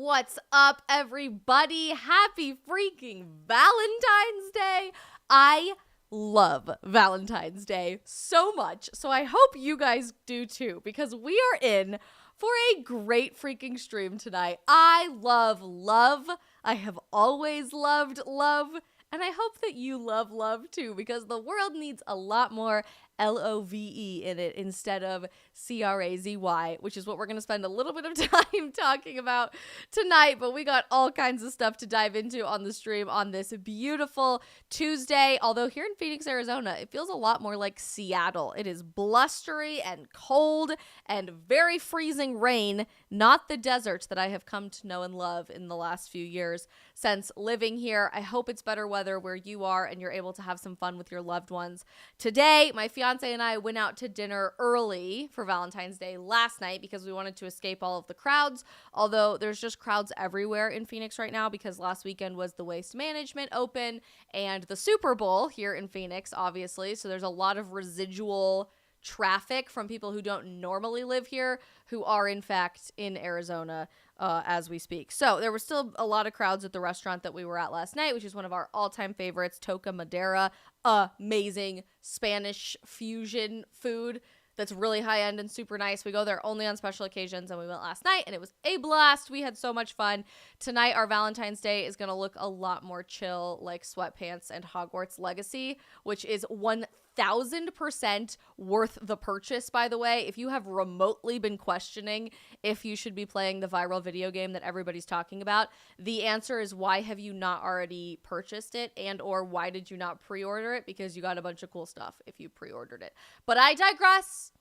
What's up, everybody? Happy freaking Valentine's Day. I love Valentine's Day so much, so I hope you guys do too, because we are in for a great freaking stream tonight. I love love. I have always loved love, and I hope that you love love too, because the world needs a lot more LOVE in it instead of CRAZY, which is what we're going to spend a little bit of time talking about tonight. But we got all kinds of stuff to dive into on the stream on this beautiful Tuesday. Although here in Phoenix, Arizona, it feels a lot more like Seattle. It is blustery and cold and very freezing rain, not the desert that I have come to know and love in the last few years since living here. I hope it's better weather where you are and you're able to have some fun with your loved ones. Today, my fiance and I went out to dinner early for Valentine's Day last night because we wanted to escape all of the crowds, although there's just crowds everywhere in Phoenix right now because last weekend was the Waste Management Open and the Super Bowl here in Phoenix, obviously, so there's a lot of residual traffic from people who don't normally live here who are in fact in Arizona as we speak. So there were still a lot of crowds at the restaurant that we were at last night, which is one of our all-time favorites, Toca Madera. Amazing Spanish fusion food that's really high-end and super nice. We go there only on special occasions, and we went last night, and it was a blast. We had so much fun. Tonight, our Valentine's Day is going to look a lot more chill, like Sweatpants and Hogwarts Legacy, which is 1,000% worth the purchase, by the way. If you have remotely been questioning if you should be playing the viral video game that everybody's talking about, the answer is why have you not already purchased it, and or why did you not pre-order it? Because you got a bunch of cool stuff if you pre-ordered it. But I digress.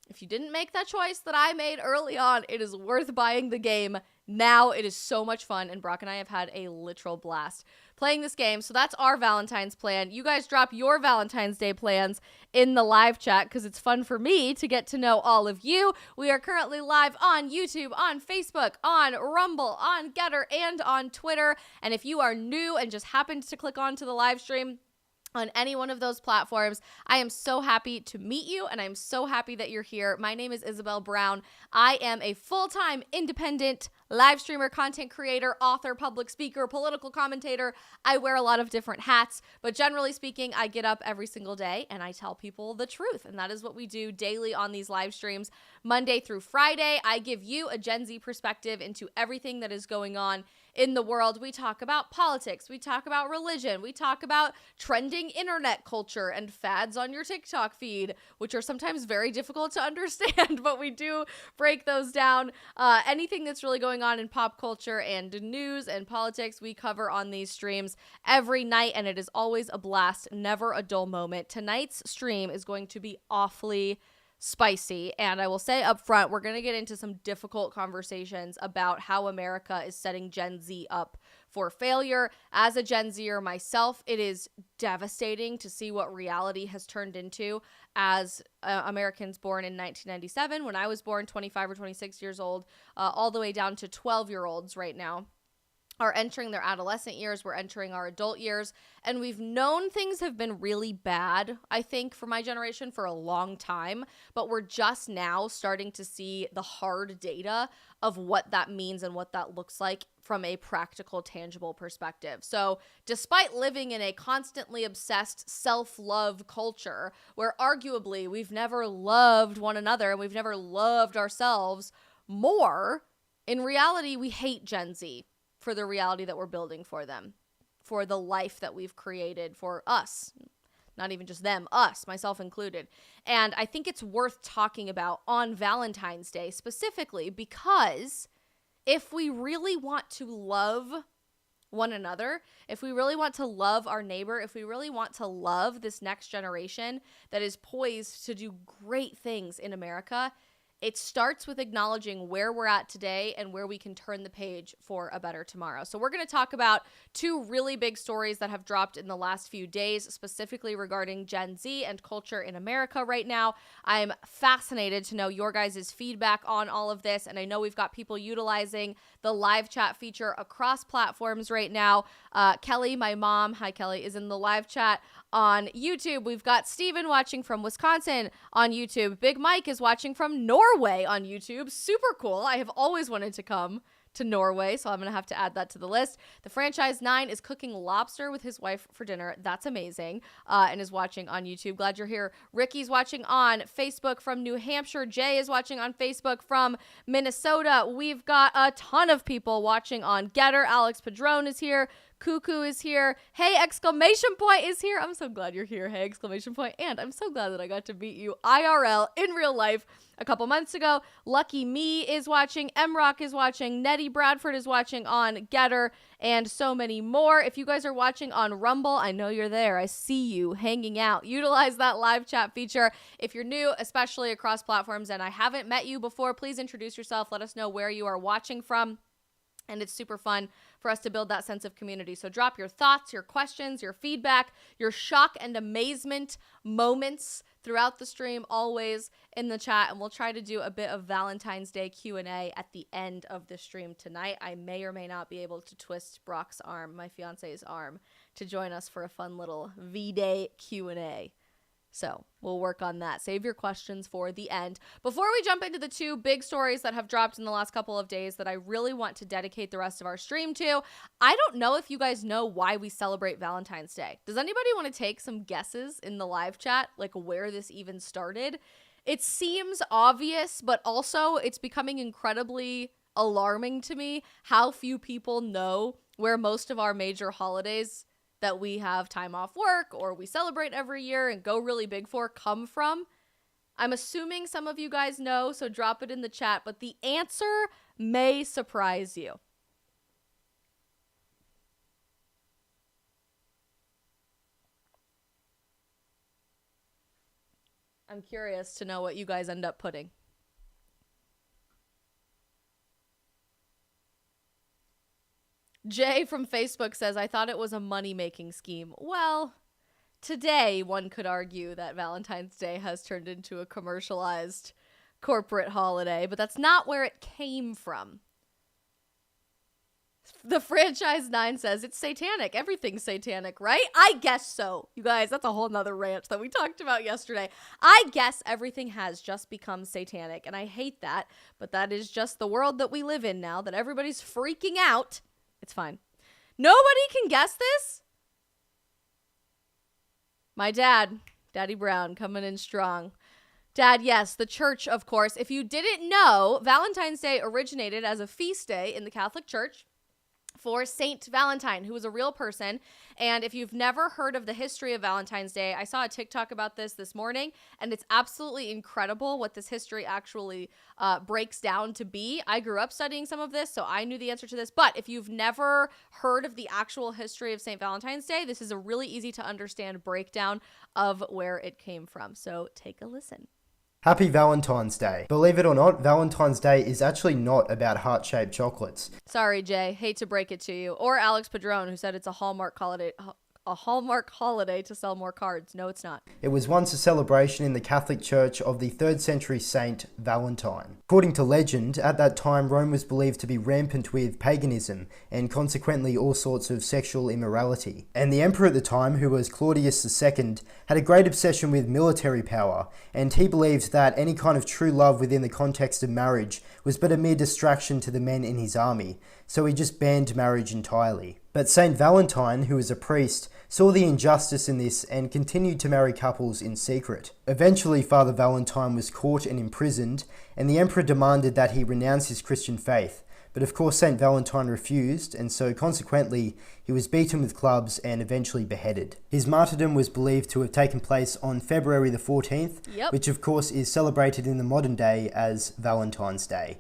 If you didn't make that choice that I made early on, it is worth buying the game now. It is so much fun, and Brock and I have had a literal blast playing this game. So that's our Valentine's plan. You guys drop your Valentine's Day plans in the live chat because it's fun for me to get to know all of you. We are currently live on YouTube, on Facebook, on Rumble, on Getter, and on Twitter. And if you are new and just happened to click onto the live stream on any one of those platforms, I am so happy to meet you, and I'm so happy that you're here. My name is Isabel Brown. I am a full-time independent live streamer, content creator, author, public speaker, political commentator. I wear a lot of different hats, but generally speaking, I get up every single day and I tell people the truth, and that is what we do daily on these live streams, Monday through Friday. I give you a Gen Z perspective into everything that is going on in the world. We talk about politics, we talk about religion, we talk about trending internet culture and fads on your TikTok feed, which are sometimes very difficult to understand, but we do break those down. Anything that's really going on in pop culture and news and politics, we cover on these streams every night, and it is always a blast, never a dull moment. Tonight's stream is going to be awfully spicy, and I will say up front, we're going to get into some difficult conversations about how America is setting Gen Z up for failure. As a Gen Zer myself, it is devastating to see what reality has turned into as Americans born in 1997, when I was born, 25 or 26 years old, all the way down to 12-year-olds right now are entering their adolescent years, we're entering our adult years, and we've known things have been really bad, I think, for my generation for a long time, but we're just now starting to see the hard data of what that means and what that looks like from a practical, tangible perspective. So despite living in a constantly obsessed self-love culture where arguably we've never loved one another and we've never loved ourselves more, in reality, we hate Gen Z for the reality that we're building for them, for the life that we've created for us, not even just them, us, myself included. And I think it's worth talking about on Valentine's Day specifically because if we really want to love one another, if we really want to love our neighbor, if we really want to love this next generation that is poised to do great things in America, it starts with acknowledging where we're at today and where we can turn the page for a better tomorrow. So we're going to talk about two really big stories that have dropped in the last few days, specifically regarding Gen Z and culture in America right now. I'm fascinated to know your guys' feedback on all of this, and I know we've got people utilizing the live chat feature across platforms right now. Kelly, my mom, hi Kelly, is in the live chat on YouTube. We've got Steven watching from Wisconsin on YouTube. Big Mike is watching from Norway on YouTube. Super cool. I have always wanted to come to Norway, so I'm going to have to add that to the list. The Franchise 9 is cooking lobster with his wife for dinner. That's amazing. And is watching on YouTube. Glad you're here. Ricky's watching on Facebook from New Hampshire. Jay is watching on Facebook from Minnesota. We've got a ton of people watching on Getter. Alex Padron is here. Cuckoo is here. Hey, exclamation point is here. I'm so glad you're here. Hey, exclamation point. And I'm so glad that I got to meet you IRL in real life a couple months ago. Lucky Me is watching. M-Rock is watching. Nettie Bradford is watching on Getter, and so many more. If you guys are watching on Rumble, I know you're there. I see you hanging out. Utilize that live chat feature. If you're new, especially across platforms, and I haven't met you before, please introduce yourself. Let us know where you are watching from. And it's super fun for us to build that sense of community. So drop your thoughts, your questions, your feedback, your shock and amazement moments throughout the stream, always in the chat. And we'll try to do a bit of Valentine's Day Q&A at the end of the stream tonight. I may or may not be able to twist Brock's arm, my fiance's arm, to join us for a fun little V-Day Q&A. So we'll work on that. Save your questions for the end. Before we jump into the two big stories that have dropped in the last couple of days that I really want to dedicate the rest of our stream to, I don't know if you guys know why we celebrate Valentine's Day. Does anybody want to take some guesses in the live chat, like where this even started? It seems obvious, but also it's becoming incredibly alarming to me how few people know where most of our major holidays that we have time off work or we celebrate every year and go really big for come from. I'm assuming some of you guys know, so drop it in the chat, but the answer may surprise you. I'm curious to know what you guys end up putting. Jay from Facebook says, I thought it was a money-making scheme. Well, today one could argue that Valentine's Day has turned into a commercialized corporate holiday, but that's not where it came from. The Franchise 9 says, it's satanic. Everything's satanic, right? I guess so. You guys, that's a whole nother rant that we talked about yesterday. I guess everything has just become satanic, and I hate that, but that is just the world that we live in now, that everybody's freaking out. It's fine. Nobody can guess this? My dad, Daddy Brown, coming in strong. Dad, yes, the church, of course. If you didn't know, Valentine's Day originated as a feast day in the Catholic Church for Saint Valentine, who was a real person. And if you've never heard of the history of Valentine's Day, I saw a TikTok about this morning, and it's absolutely incredible what this history actually breaks down to be. I grew up studying some of this, so I knew the answer to this. But if you've never heard of the actual history of Saint Valentine's Day, this is a really easy to understand breakdown of where it came from. So take a listen. Happy Valentine's Day. Believe it or not, Valentine's Day is actually not about heart-shaped chocolates. Sorry, Jay. Hate to break it to you. Or Alex Padron, who said it's a Hallmark holiday to sell more cards. No, it's not. It was once a celebration in the Catholic Church of the 3rd century Saint Valentine. According to legend, at that time Rome was believed to be rampant with paganism and consequently all sorts of sexual immorality. And the emperor at the time, who was Claudius II, had a great obsession with military power, and he believed that any kind of true love within the context of marriage was but a mere distraction to the men in his army, so he just banned marriage entirely. But Saint Valentine, who was a priest, saw the injustice in this and continued to marry couples in secret. Eventually, Father Valentine was caught and imprisoned, and the emperor demanded that he renounce his Christian faith. But of course, Saint Valentine refused, and so consequently, he was beaten with clubs and eventually beheaded. His martyrdom was believed to have taken place on February the 14th, which of course is celebrated in the modern day as Valentine's Day.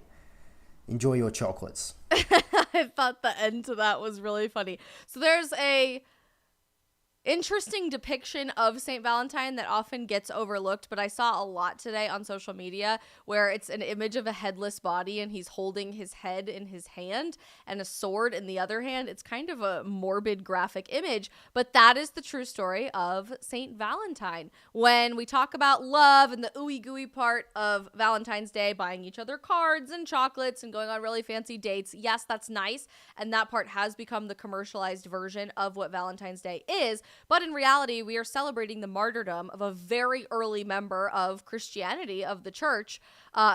Enjoy your chocolates. I thought the end to that was really funny. So there's a interesting depiction of Saint Valentine that often gets overlooked, but I saw a lot today on social media where it's an image of a headless body and he's holding his head in his hand and a sword in the other hand. It's kind of a morbid graphic image, but that is the true story of Saint Valentine. When we talk about love and the ooey gooey part of Valentine's Day, buying each other cards and chocolates and going on really fancy dates, yes, that's nice, and that part has become the commercialized version of what Valentine's Day is. But in reality, we are celebrating the martyrdom of a very early member of Christianity, of the church,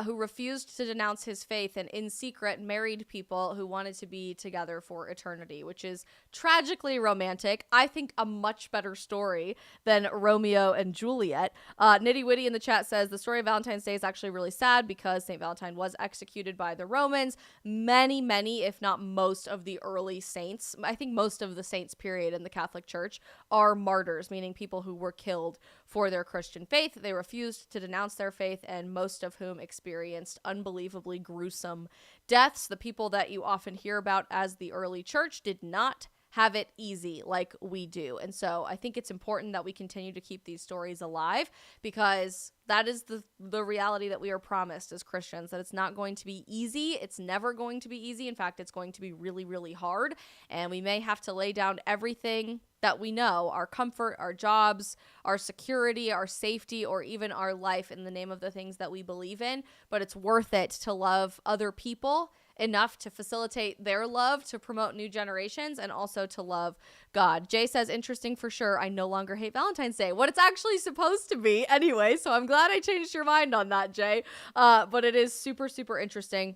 who refused to denounce his faith and in secret married people who wanted to be together for eternity, which is tragically romantic. I think a much better story than Romeo and Juliet. Nitty Witty in the chat says the story of Valentine's Day is actually really sad because St. Valentine was executed by the Romans. Many, if not most of the early saints, I think most of the saints, period, in the Catholic Church are martyrs, meaning people who were killed for their Christian faith. They refused to denounce their faith, and most of whom experienced unbelievably gruesome deaths. The people that you often hear about as the early church did not have it easy like we do. And so I think it's important that we continue to keep these stories alive, because that is the reality that we are promised as Christians, that it's not going to be easy. It's never going to be easy. In fact, it's going to be really, really hard. And we may have to lay down everything that we know, our comfort, our jobs, our security, our safety, or even our life in the name of the things that we believe in. But it's worth it to love other people enough to facilitate their love, to promote new generations, and also to love God. Jay says, interesting for sure. I no longer hate Valentine's Day. What it's actually supposed to be anyway. So I'm glad I changed your mind on that, Jay. But it is super, super interesting.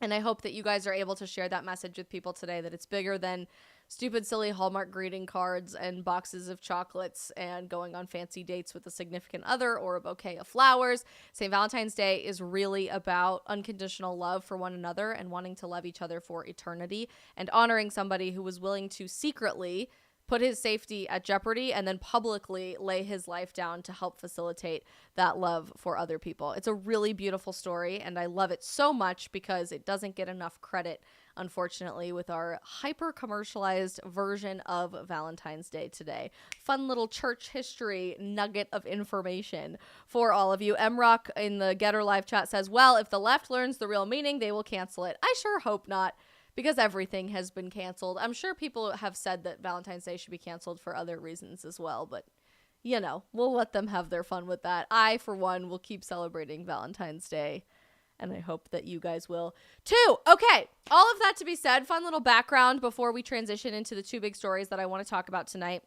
And I hope that you guys are able to share that message with people today, that it's bigger than stupid, silly Hallmark greeting cards and boxes of chocolates and going on fancy dates with a significant other or a bouquet of flowers. St. Valentine's Day is really about unconditional love for one another and wanting to love each other for eternity, and honoring somebody who was willing to secretly put his safety at jeopardy and then publicly lay his life down to help facilitate that love for other people. It's a really beautiful story, and I love it so much because it doesn't get enough credit, unfortunately, with our hyper-commercialized version of Valentine's Day today. Fun little church history nugget of information for all of you. MRock in the Getter Live chat says, well, if the left learns the real meaning, they will cancel it. I sure hope not, because everything has been canceled. I'm sure people have said that Valentine's Day should be canceled for other reasons as well, but you know, we'll let them have their fun with that. I, for one, will keep celebrating Valentine's Day, and I hope that you guys will too. Okay, all of that to be said, fun little background before we transition into the two big stories that I want to talk about tonight.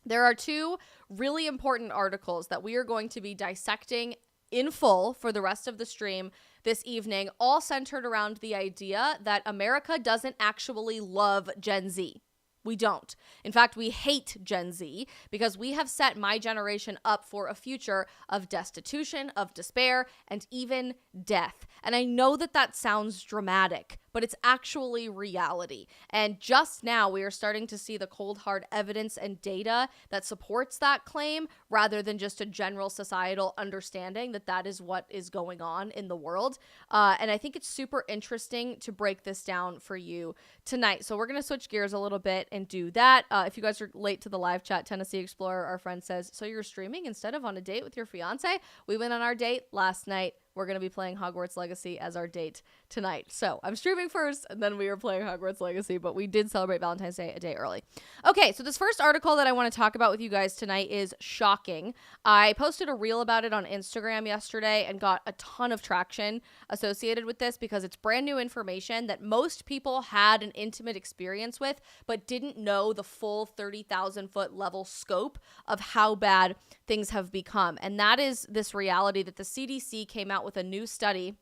There are two really important articles that we are going to be dissecting in full for the rest of the stream this evening, all centered around the idea that America doesn't actually love Gen Z. We don't. In fact, we hate Gen Z because we have set my generation up for a future of destitution, of despair, and even death. And I know that that sounds dramatic, but it's actually reality. And just now we are starting to see the cold hard evidence and data that supports that claim, rather than just a general societal understanding that that is what is going on in the world. And I think it's super interesting to break this down for you tonight. So we're going to switch gears a little bit and do that. If you guys are late to the live chat, Tennessee Explorer, our friend, says, so you're streaming instead of on a date with your fiance? We went on our date last night. We're going to be playing Hogwarts Legacy as our date tonight. So I'm streaming first, and then we are playing Hogwarts Legacy, but we did celebrate Valentine's Day a day early. Okay, so this first article that I want to talk about with you guys tonight is shocking. I posted a reel about it on Instagram yesterday and got a ton of traction associated with this because it's brand new information that most people had an intimate experience with, but didn't know the full 30,000 foot level scope of how bad things have become. And that is this reality that the CDC came out with a new study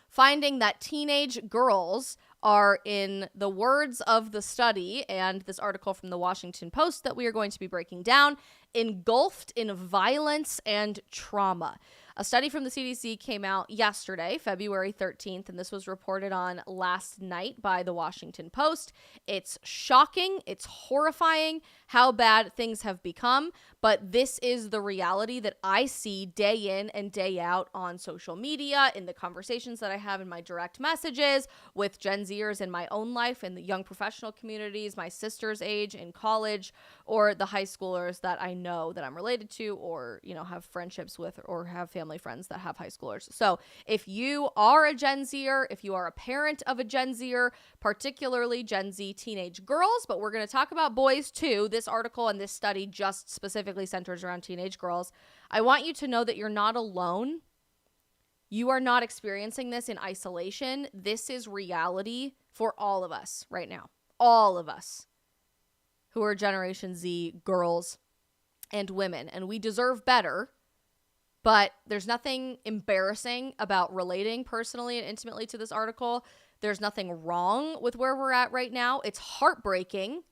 finding that teenage girls are, in the words of the study and this article from the Washington Post that we are going to be breaking down, engulfed in violence and trauma. A study from the CDC came out yesterday, February 13th, and this was reported on last night by the Washington Post. It's shocking, it's horrifying how bad things have become, but this is the reality that I see day in and day out on social media, in the conversations that I have in my direct messages with Gen Zers in my own life, in the young professional communities, my sister's age in college, or the high schoolers that I know that I'm related to, or, you know, have friendships with, or have family friends that have high schoolers. So if you are a Gen Zer, if you are a parent of a Gen Zer, particularly Gen Z teenage girls, but we're going to talk about boys too. This article and this study just specifically centers around teenage girls. I want you to know that you're not alone. You are not experiencing this in isolation. This is reality for all of us right now. All of us. who are Generation Z girls and women, and we deserve better. But there's nothing embarrassing about relating personally and intimately to this article. There's nothing wrong with where we're at right now. It's heartbreaking.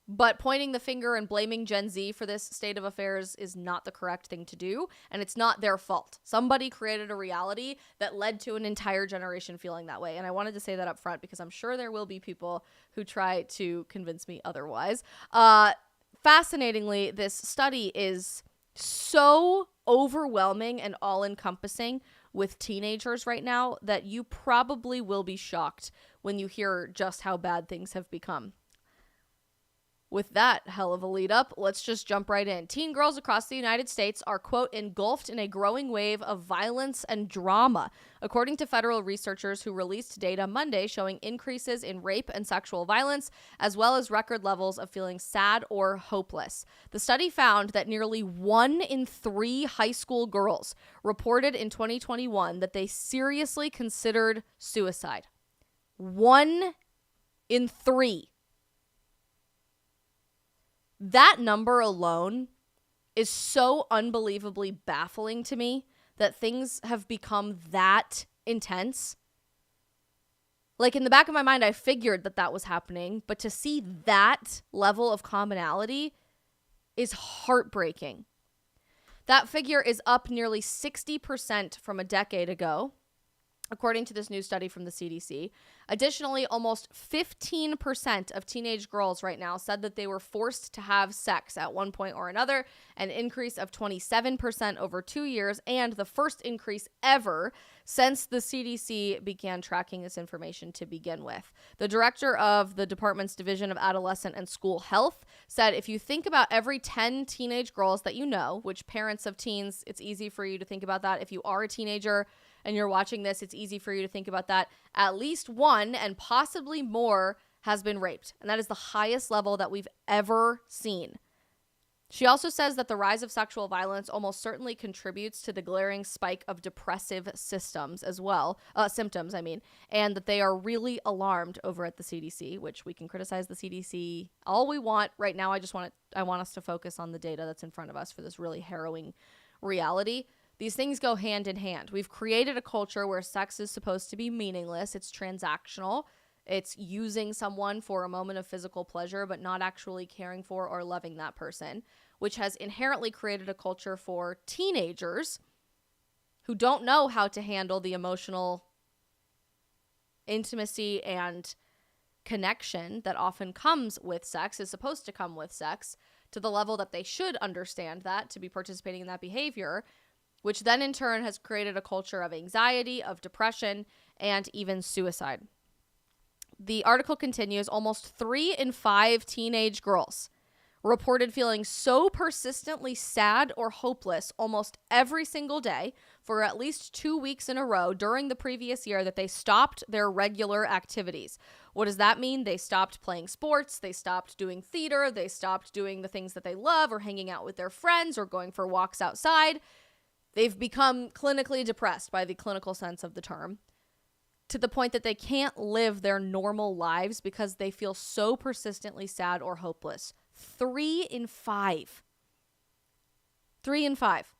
But pointing the finger and blaming Gen Z for this state of affairs is not the correct thing to do, and it's not their fault. Somebody created a reality that led to an entire generation feeling that way, and I wanted to say that up front because I'm sure there will be people who try to convince me otherwise. Fascinatingly, this study is so overwhelming and all-encompassing with teenagers right now that you probably will be shocked when you hear just how bad things have become. With that hell of a lead up, let's just jump right in. Teen girls across the United States are, quote, engulfed in a growing wave of violence and drama, according to federal researchers who released data Monday showing increases in rape and sexual violence, as well as record levels of feeling sad or hopeless. The study found that nearly 1 in 3 high school girls reported in 2021 that they seriously considered suicide. 1 in 3. That number alone is so unbelievably baffling to me that things have become that intense. Like, in the back of my mind, I figured that was happening, but to see that level of commonality is heartbreaking. That figure is up nearly 60% from a decade ago, according to this new study from the CDC. Additionally, almost 15% of teenage girls right now said that they were forced to have sex at one point or another, an increase of 27% over 2 years, and the first increase ever since the CDC began tracking this information to begin with. The director of the department's Division of Adolescent and School Health said, if you think about every 10 teenage girls that you know, which parents of teens, it's easy for you to think about that. If you are a teenager and you're watching this, it's easy for you to think about that. At least one and possibly more has been raped. And that is the highest level that we've ever seen. She also says that the rise of sexual violence almost certainly contributes to the glaring spike of depressive symptoms, and that they are really alarmed over at the CDC, which we can criticize the CDC all we want. Right now, I want us to focus on the data that's in front of us for this really harrowing reality. These things go hand in hand. We've created a culture where sex is supposed to be meaningless. It's transactional. It's using someone for a moment of physical pleasure, but not actually caring for or loving that person, which has inherently created a culture for teenagers who don't know how to handle the emotional intimacy and connection that often comes with sex, is supposed to come with sex, to the level that they should understand that to be participating in that behavior, which then in turn has created a culture of anxiety, of depression, and even suicide. The article continues, almost 3 in 5 teenage girls reported feeling so persistently sad or hopeless almost every single day for at least 2 weeks in a row during the previous year that they stopped their regular activities. What does that mean? They stopped playing sports, they stopped doing theater, they stopped doing the things that they love or hanging out with their friends or going for walks outside. They've become clinically depressed by the clinical sense of the term, to the point that they can't live their normal lives because they feel so persistently sad or hopeless. 3 in 5. 3 in 5.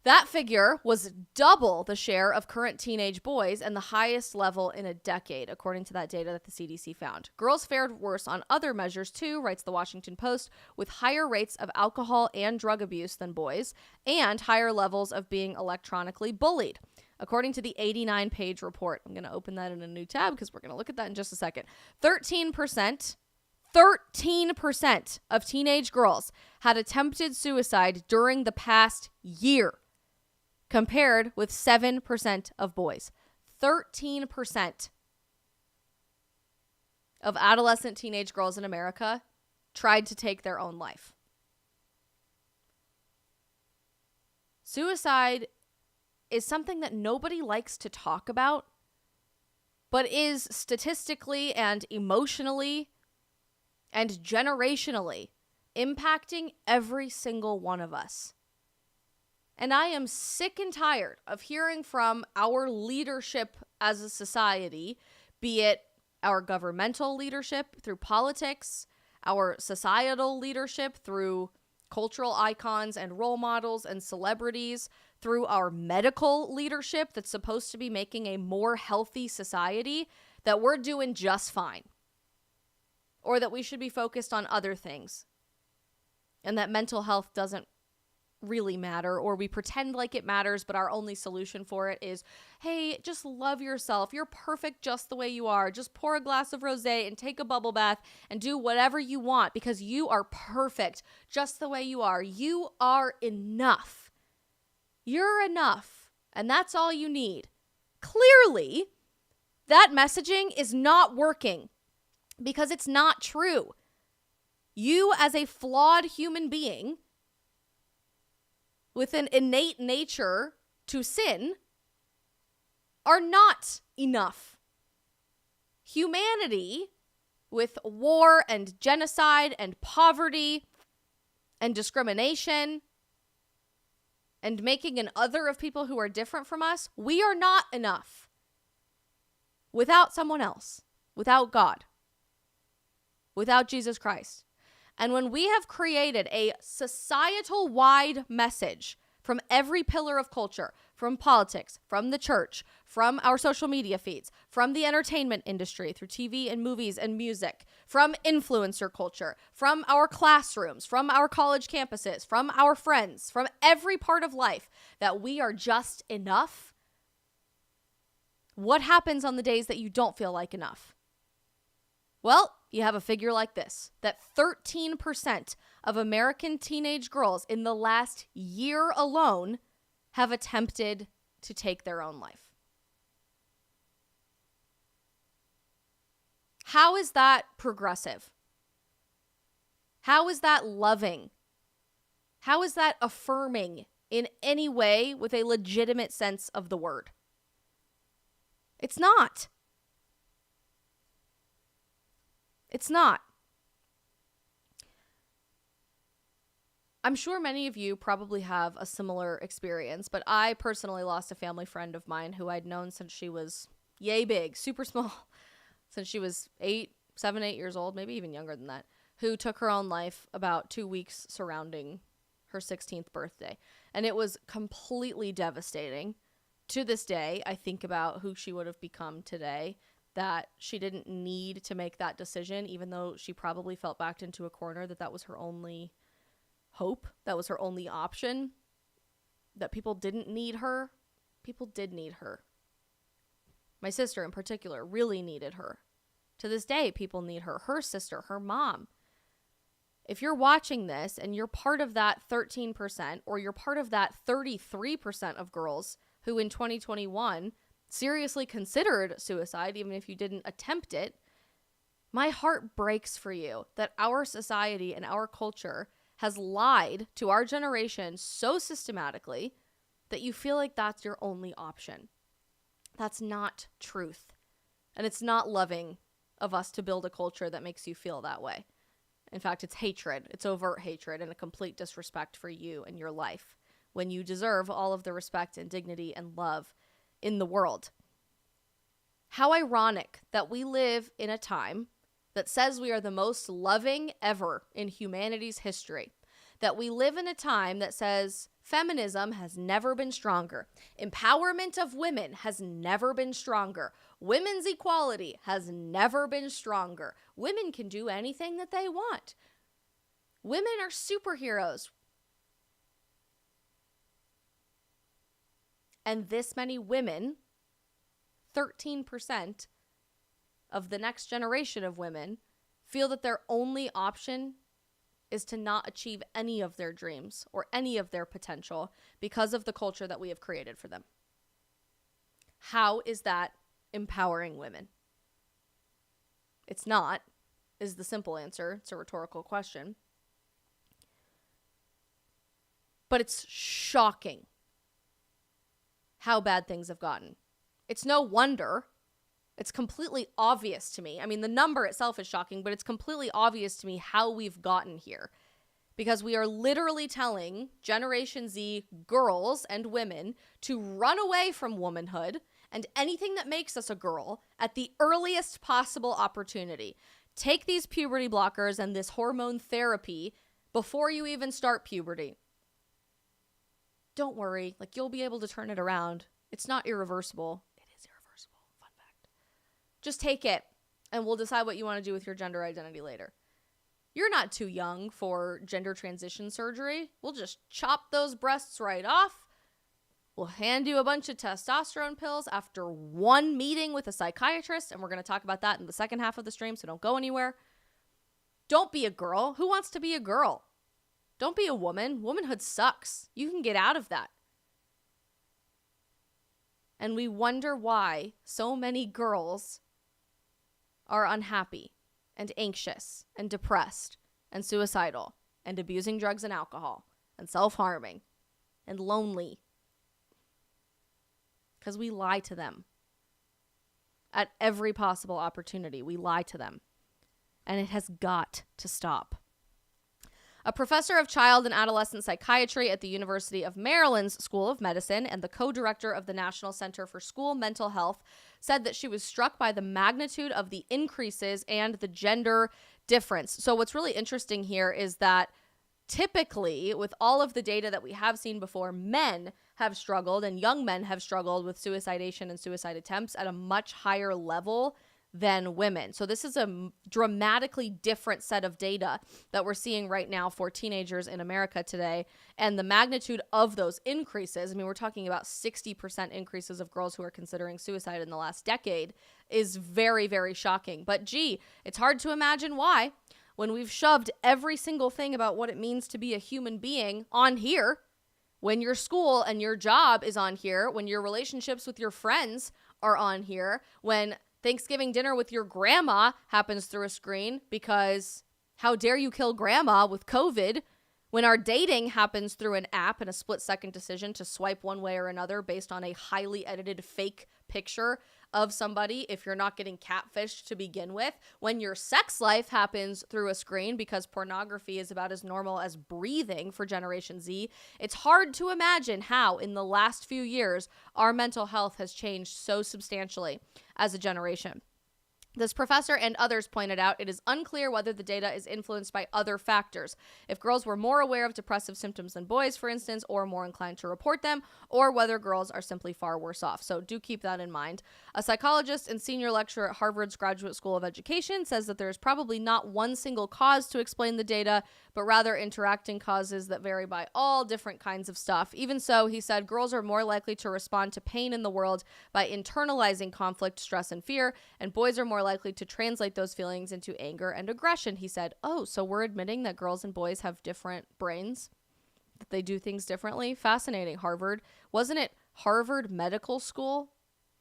That figure was double the share of current teenage boys and the highest level in a decade, according to that data that the CDC found. Girls fared worse on other measures too, writes the Washington Post, with higher rates of alcohol and drug abuse than boys and higher levels of being electronically bullied. According to the 89-page report, I'm going to open that in a new tab because we're going to look at that in just a second. 13% of teenage girls had attempted suicide during the past year, compared with 7% of boys. 13% of adolescent teenage girls in America tried to take their own life. Suicide is something that nobody likes to talk about, but is statistically and emotionally and generationally impacting every single one of us. And I am sick and tired of hearing from our leadership as a society, be it our governmental leadership through politics, our societal leadership through cultural icons and role models and celebrities, through our medical leadership that's supposed to be making a more healthy society, that we're doing just fine. Or that we should be focused on other things. And that mental health doesn't really matter, or we pretend like it matters, but our only solution for it is, hey, just love yourself. You're perfect just the way you are. Just pour a glass of rosé and take a bubble bath and do whatever you want because you are perfect just the way you are. You are enough. You're enough. And that's all you need. Clearly, that messaging is not working because it's not true. You, as a flawed human being with an innate nature to sin, are not enough. Humanity, with war and genocide and poverty and discrimination and making an other of people who are different from us, we are not enough. Without someone else, without God, without Jesus Christ. And when we have created a societal-wide message from every pillar of culture, from politics, from the church, from our social media feeds, from the entertainment industry through TV and movies and music, from influencer culture, from our classrooms, from our college campuses, from our friends, from every part of life, that we are just enough, what happens on the days that you don't feel like enough? Well, you have a figure like this, that 13% of American teenage girls in the last year alone have attempted to take their own life. How is that progressive? How is that loving? How is that affirming in any way with a legitimate sense of the word? It's not. It's not. I'm sure many of you probably have a similar experience, but I personally lost a family friend of mine who I'd known since she was yay big, super small, since she was 7, 8 years old, maybe even younger than that, who took her own life about 2 weeks surrounding her 16th birthday. And it was completely devastating. To this day, I think about who she would have become today, that she didn't need to make that decision, even though she probably felt backed into a corner, that was her only hope, that was her only option, that people didn't need her. People did need her. My sister in particular really needed her. To this day, people need her. Her sister, her mom. If you're watching this and you're part of that 13%, or you're part of that 33% of girls who in 2021 seriously considered suicide, even if you didn't attempt it, my heart breaks for you that our society and our culture has lied to our generation so systematically that you feel like that's your only option. That's not truth. And it's not loving of us to build a culture that makes you feel that way. In fact, it's hatred. It's overt hatred and a complete disrespect for you and your life, when you deserve all of the respect and dignity and love in the world. How ironic that we live in a time that says we are the most loving ever in humanity's history. That we live in a time that says feminism has never been stronger. Empowerment of women has never been stronger. Women's equality has never been stronger. Women can do anything that they want. Women are superheroes. And this many women, 13% of the next generation of women, feel that their only option is to not achieve any of their dreams or any of their potential because of the culture that we have created for them. How is that empowering women? It's not, is the simple answer. It's a rhetorical question. But it's shocking how bad things have gotten. It's no wonder. It's completely obvious to me. I mean, the number itself is shocking, but it's completely obvious to me how we've gotten here. Because we are literally telling Generation Z girls and women to run away from womanhood and anything that makes us a girl at the earliest possible opportunity. Take these puberty blockers and this hormone therapy before you even start puberty. Don't worry, like, you'll be able to turn it around. It's not irreversible. It is irreversible. Fun fact. Just take it, and we'll decide what you want to do with your gender identity later. You're not too young for gender transition surgery. We'll just chop those breasts right off. We'll hand you a bunch of testosterone pills after one meeting with a psychiatrist, and we're going to talk about that in the second half of the stream, so don't go anywhere. Don't be a girl. Who wants to be a girl? Don't be a woman. Womanhood sucks. You can get out of that. And we wonder why so many girls are unhappy and anxious and depressed and suicidal and abusing drugs and alcohol and self-harming and lonely. Because we lie to them. At every possible opportunity, we lie to them. And it has got to stop. A professor of child and adolescent psychiatry at the University of Maryland's School of Medicine and the co-director of the National Center for School Mental Health said that she was struck by the magnitude of the increases and the gender difference. So what's really interesting here is that typically, with all of the data that we have seen before, men have struggled and young men have struggled with suicidation and suicide attempts at a much higher level than women. So this is a dramatically different set of data that we're seeing right now for teenagers in America today. And the magnitude of those increases, I mean, we're talking about 60% increases of girls who are considering suicide in the last decade, is very, very shocking. But gee, it's hard to imagine why, when we've shoved every single thing about what it means to be a human being on here, when your school and your job is on here, when your relationships with your friends are on here, when Thanksgiving dinner with your grandma happens through a screen, because how dare you kill grandma with COVID, when our dating happens through an app and a split-second decision to swipe one way or another based on a highly edited fake picture of somebody if you're not getting catfished to begin with, when your sex life happens through a screen because pornography is about as normal as breathing for Generation Z, it's hard to imagine how in the last few years our mental health has changed so substantially as a generation. This professor and others pointed out it is unclear whether the data is influenced by other factors. If girls were more aware of depressive symptoms than boys, for instance, or more inclined to report them, or whether girls are simply far worse off. So do keep that in mind. A psychologist and senior lecturer at Harvard's Graduate School of Education says that there is probably not one single cause to explain the data, but rather interacting causes that vary by all different kinds of stuff. Even so, he said, girls are more likely to respond to pain in the world by internalizing conflict, stress, and fear, and boys are more likely to translate those feelings into anger and aggression. He said, oh, so we're admitting that girls and boys have different brains, that they do things differently? Fascinating. Harvard. Wasn't it Harvard Medical School,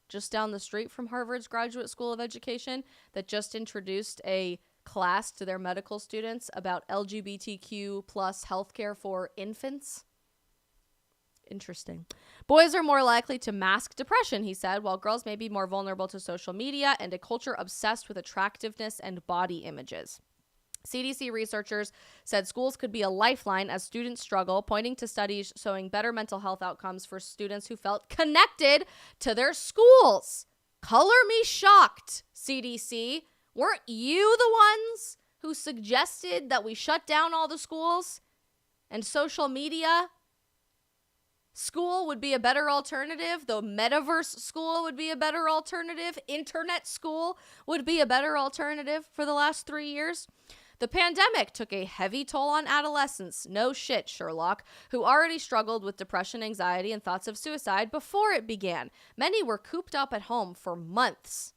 just down the street from Harvard's Graduate School of Education, that just introduced a class to their medical students about LGBTQ plus healthcare for infants? Interesting. Boys are more likely to mask depression, he said, while girls may be more vulnerable to social media and a culture obsessed with attractiveness and body images. CDC researchers said schools could be a lifeline as students struggle, pointing to studies showing better mental health outcomes for students who felt connected to their schools. Color me shocked, CDC. Weren't you the ones who suggested that we shut down all the schools and social media? School would be a better alternative. The metaverse school would be a better alternative. Internet school would be a better alternative for the last 3 years. The pandemic took a heavy toll on adolescents, no shit, Sherlock, who already struggled with depression, anxiety, and thoughts of suicide before it began. Many were cooped up at home for months.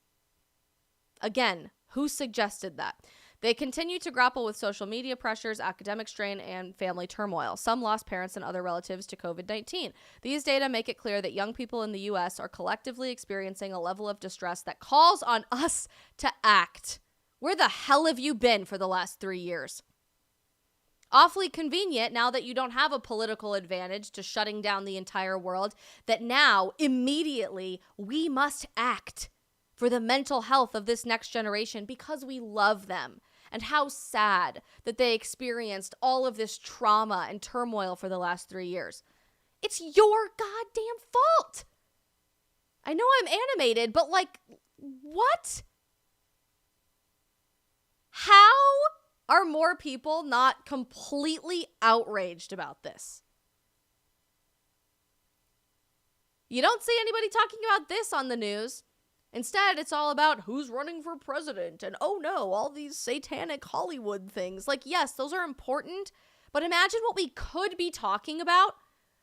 Again, who suggested that? They continue to grapple with social media pressures, academic strain, and family turmoil. Some lost parents and other relatives to COVID-19. These data make it clear that young people in the U.S. are collectively experiencing a level of distress that calls on us to act. Where the hell have you been for the last 3 years? Awfully convenient now that you don't have a political advantage to shutting down the entire world, that now, immediately, we must act for the mental health of this next generation because we love them. And how sad that they experienced all of this trauma and turmoil for the last 3 years. It's your goddamn fault. I know I'm animated, but like, what? How are more people not completely outraged about this? You don't see anybody talking about this on the news. Instead, it's all about who's running for president and, oh no, all these satanic Hollywood things. Like, yes, those are important, but imagine what we could be talking about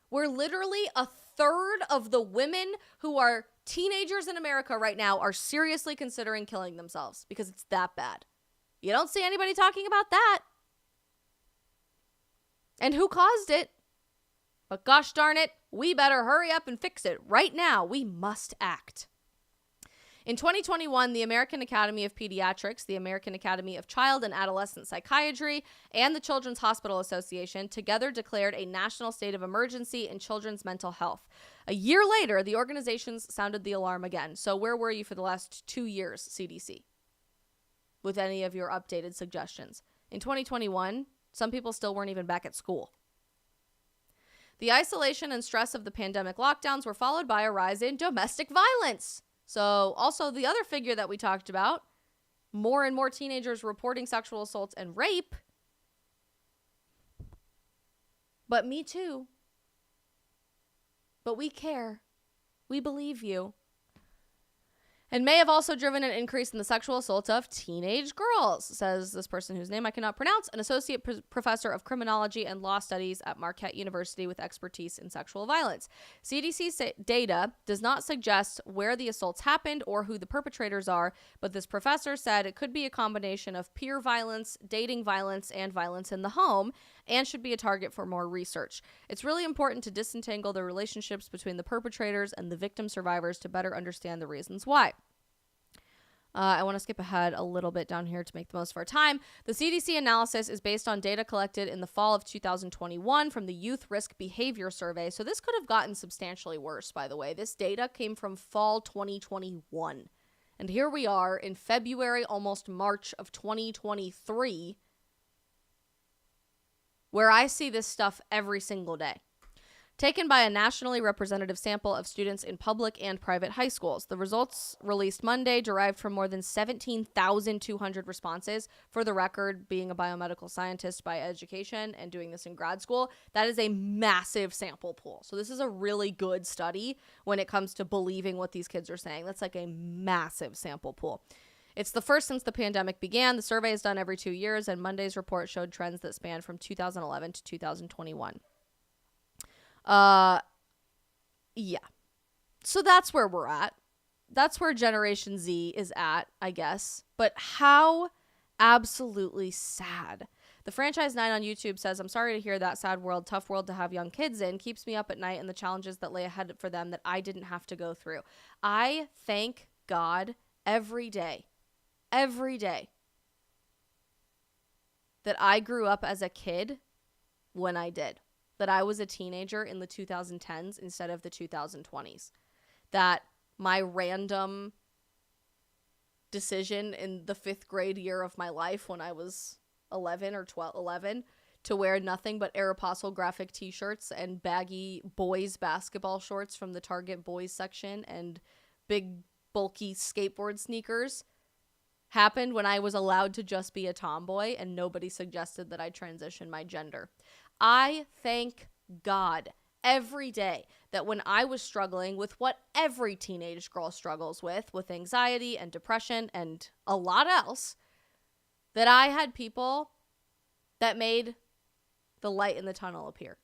where literally a third of the women who are teenagers in America right now are seriously considering killing themselves because it's that bad. You don't see anybody talking about that. And who caused it? But gosh darn it, we better hurry up and fix it right now. We must act. In 2021, the American Academy of Pediatrics, the American Academy of Child and Adolescent Psychiatry, and the Children's Hospital Association together declared a national state of emergency in children's mental health. A year later, the organizations sounded the alarm again. So where were you for the last 2 years, CDC? With any of your updated suggestions? In 2021, some people still weren't even back at school. The isolation and stress of the pandemic lockdowns were followed by a rise in domestic violence. So also the other figure that we talked about, more and more teenagers reporting sexual assaults and rape. But me too. But we care. We believe you. And may have also driven an increase in the sexual assault of teenage girls, says this person whose name I cannot pronounce, an associate professor of criminology and law studies at Marquette University with expertise in sexual violence. CDC data does not suggest where the assaults happened or who the perpetrators are, but this professor said it could be a combination of peer violence, dating violence, and violence in the home, and should be a target for more research. It's really important to disentangle the relationships between the perpetrators and the victim survivors to better understand the reasons why. I want to skip ahead a little bit down here to make the most of our time. The CDC analysis is based on data collected in the fall of 2021 from the Youth Risk Behavior Survey. So this could have gotten substantially worse, by the way. This data came from fall 2021. And here we are in February, almost March of 2023, where I see this stuff every single day. Taken by a nationally representative sample of students in public and private high schools. The results released Monday derived from more than 17,200 responses. For the record, being a biomedical scientist by education and doing this in grad school, that is a massive sample pool. So this is a really good study when it comes to believing what these kids are saying. That's like a massive sample pool. It's the first since the pandemic began. The survey is done every 2 years, and Monday's report showed trends that span from 2011 to 2021. Yeah. So that's where we're at. That's where Generation Z is at, I guess. But how absolutely sad. The Franchise 9 on YouTube says, I'm sorry to hear that. Sad world, tough world to have young kids in. Keeps me up at night and the challenges that lay ahead for them that I didn't have to go through. I thank God every day that I grew up as a kid when I did. That I was a teenager in the 2010s instead of the 2020s. That my random decision in the 5th grade year of my life when I was 11 or 11 to wear nothing but Aeropostale graphic t-shirts and baggy boys basketball shorts from the Target boys section and big bulky skateboard sneakers happened when I was allowed to just be a tomboy and nobody suggested that I transition my gender. I thank God every day that when I was struggling with what every teenage girl struggles with anxiety and depression and a lot else, that I had people that made the light in the tunnel appear.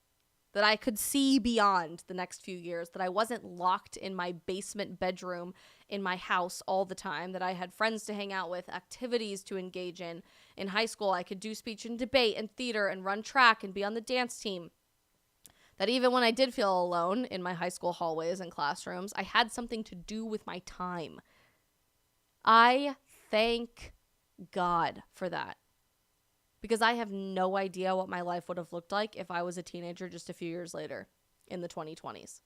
That I could see beyond the next few years, that I wasn't locked in my basement bedroom in my house all the time, that I had friends to hang out with, activities to engage in. In high school, I could do speech and debate and theater and run track and be on the dance team. That even when I did feel alone in my high school hallways and classrooms, I had something to do with my time. I thank God for that. Because I have no idea what my life would have looked like if I was a teenager just a few years later in the 2020s.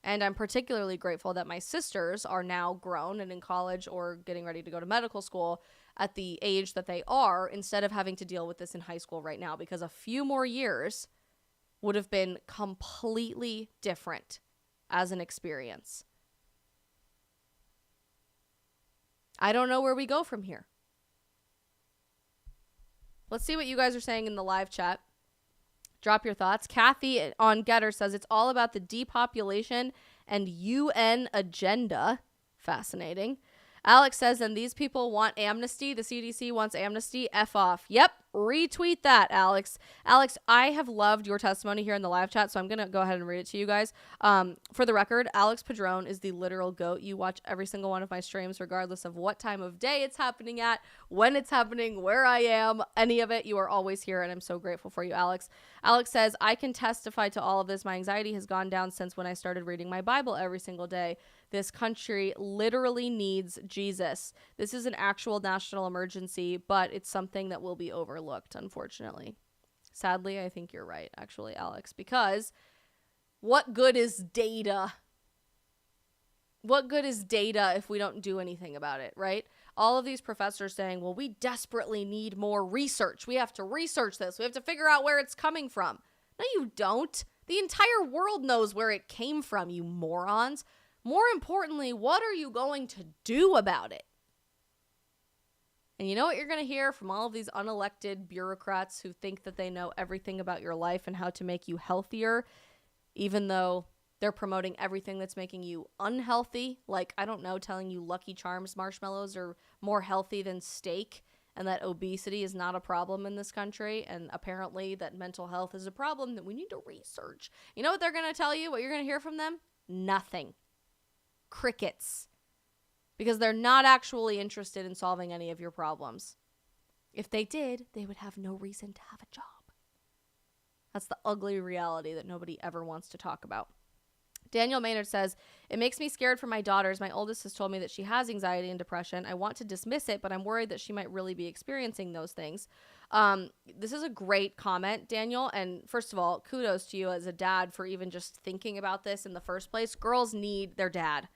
And I'm particularly grateful that my sisters are now grown and in college or getting ready to go to medical school at the age that they are, instead of having to deal with this in high school right now, because a few more years would have been completely different as an experience. I don't know where we go from here. Let's see what you guys are saying in the live chat. Drop your thoughts. Kathy on Getter says it's all about the depopulation and UN agenda. Fascinating. Alex says, and these people want amnesty. The CDC wants amnesty. F off. Yep. Retweet that, Alex. Alex, I have loved your testimony here in the live chat, so I'm going to go ahead and read it to you guys. For the record, Alex Padron is the literal GOAT. You watch every single one of my streams, regardless of what time of day it's happening at, when it's happening, where I am, any of it. You are always here, and I'm so grateful for you, Alex. Alex says, I can testify to all of this. My anxiety has gone down since when I started reading my Bible every single day. This country literally needs Jesus. This is an actual national emergency, but it's something that will be overlooked, unfortunately. Sadly, I think you're right, actually, Alex, because what good is data? What good is data if we don't do anything about it, right? All of these professors saying, well, we desperately need more research. We have to research this. We have to figure out where it's coming from. No, you don't. The entire world knows where it came from, you morons. More importantly, what are you going to do about it? And you know what you're going to hear from all of these unelected bureaucrats who think that they know everything about your life and how to make you healthier, even though they're promoting everything that's making you unhealthy. Like, I don't know, telling you Lucky Charms marshmallows are more healthy than steak, and that obesity is not a problem in this country, and apparently that mental health is a problem that we need to research. You know what they're going to tell you? What you're going to hear from them? Nothing. Crickets. Because they're not actually interested in solving any of your problems. If they did, they would have no reason to have a job. That's the ugly reality that nobody ever wants to talk about. Daniel Maynard says, it makes me scared for my daughters. My oldest has told me that she has anxiety and depression. I want to dismiss it, but I'm worried that she might really be experiencing those things. This is a great comment, Daniel. And first of all, kudos to you as a dad for even just thinking about this in the first place. Girls need their dad.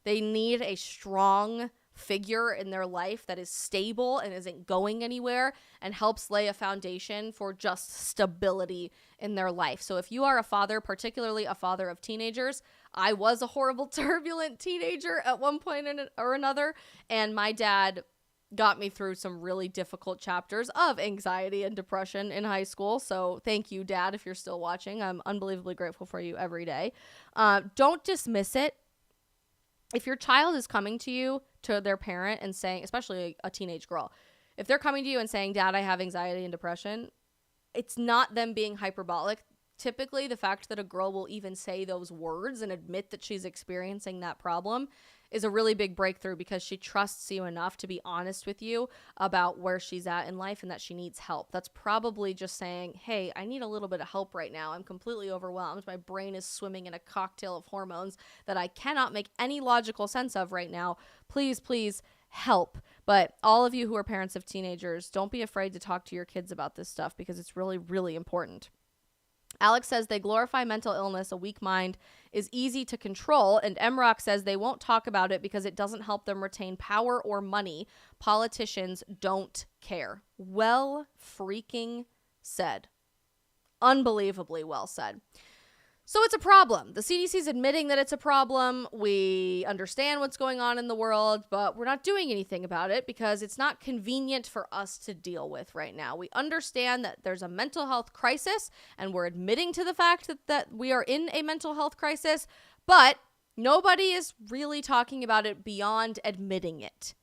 They need a strong figure in their life that is stable and isn't going anywhere and helps lay a foundation for just stability in their life. So if you are a father, particularly a father of teenagers, I was a horrible, turbulent teenager at one point or another, and my dad got me through some really difficult chapters of anxiety and depression in high school. So thank you, Dad, if you're still watching. I'm unbelievably grateful for you every day. Don't dismiss it. If your child is coming to you, to their parent, and saying, especially a teenage girl, if they're coming to you and saying, Dad, I have anxiety and depression, it's not them being hyperbolic. Typically, the fact that a girl will even say those words and admit that she's experiencing that problem is a really big breakthrough, because she trusts you enough to be honest with you about where she's at in life and that she needs help. That's probably just saying, hey, I need a little bit of help right now. I'm completely overwhelmed. My brain is swimming in a cocktail of hormones that I cannot make any logical sense of right now. Please, please help. But all of you who are parents of teenagers, don't be afraid to talk to your kids about this stuff, because it's really, really important. Alex says they glorify mental illness. A weak mind is easy to control. And Emrock says they won't talk about it because it doesn't help them retain power or money. Politicians don't care. Well freaking said. Unbelievably well said. So it's a problem. The CDC is admitting that it's a problem. We understand what's going on in the world, but we're not doing anything about it because it's not convenient for us to deal with right now. We understand that there's a mental health crisis, and we're admitting to the fact that we are in a mental health crisis, but nobody is really talking about it beyond admitting it.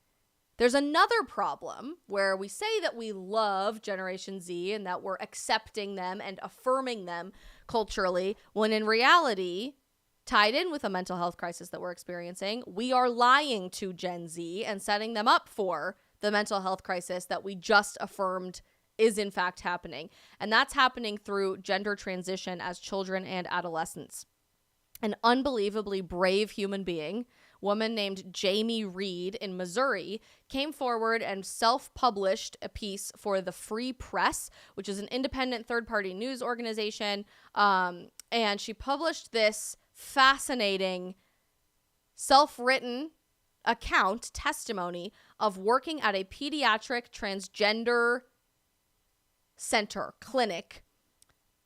There's another problem where we say that we love Generation Z and that we're accepting them and affirming them culturally, when in reality, tied in with a mental health crisis that we're experiencing, we are lying to Gen Z and setting them up for the mental health crisis that we just affirmed is in fact happening. And that's happening through gender transition as children and adolescents. An unbelievably brave human being, woman named Jamie Reed in Missouri, came forward and self-published a piece for the Free Press, which is an independent third-party news organization. And she published this fascinating self-written account, testimony of working at a pediatric transgender center, clinic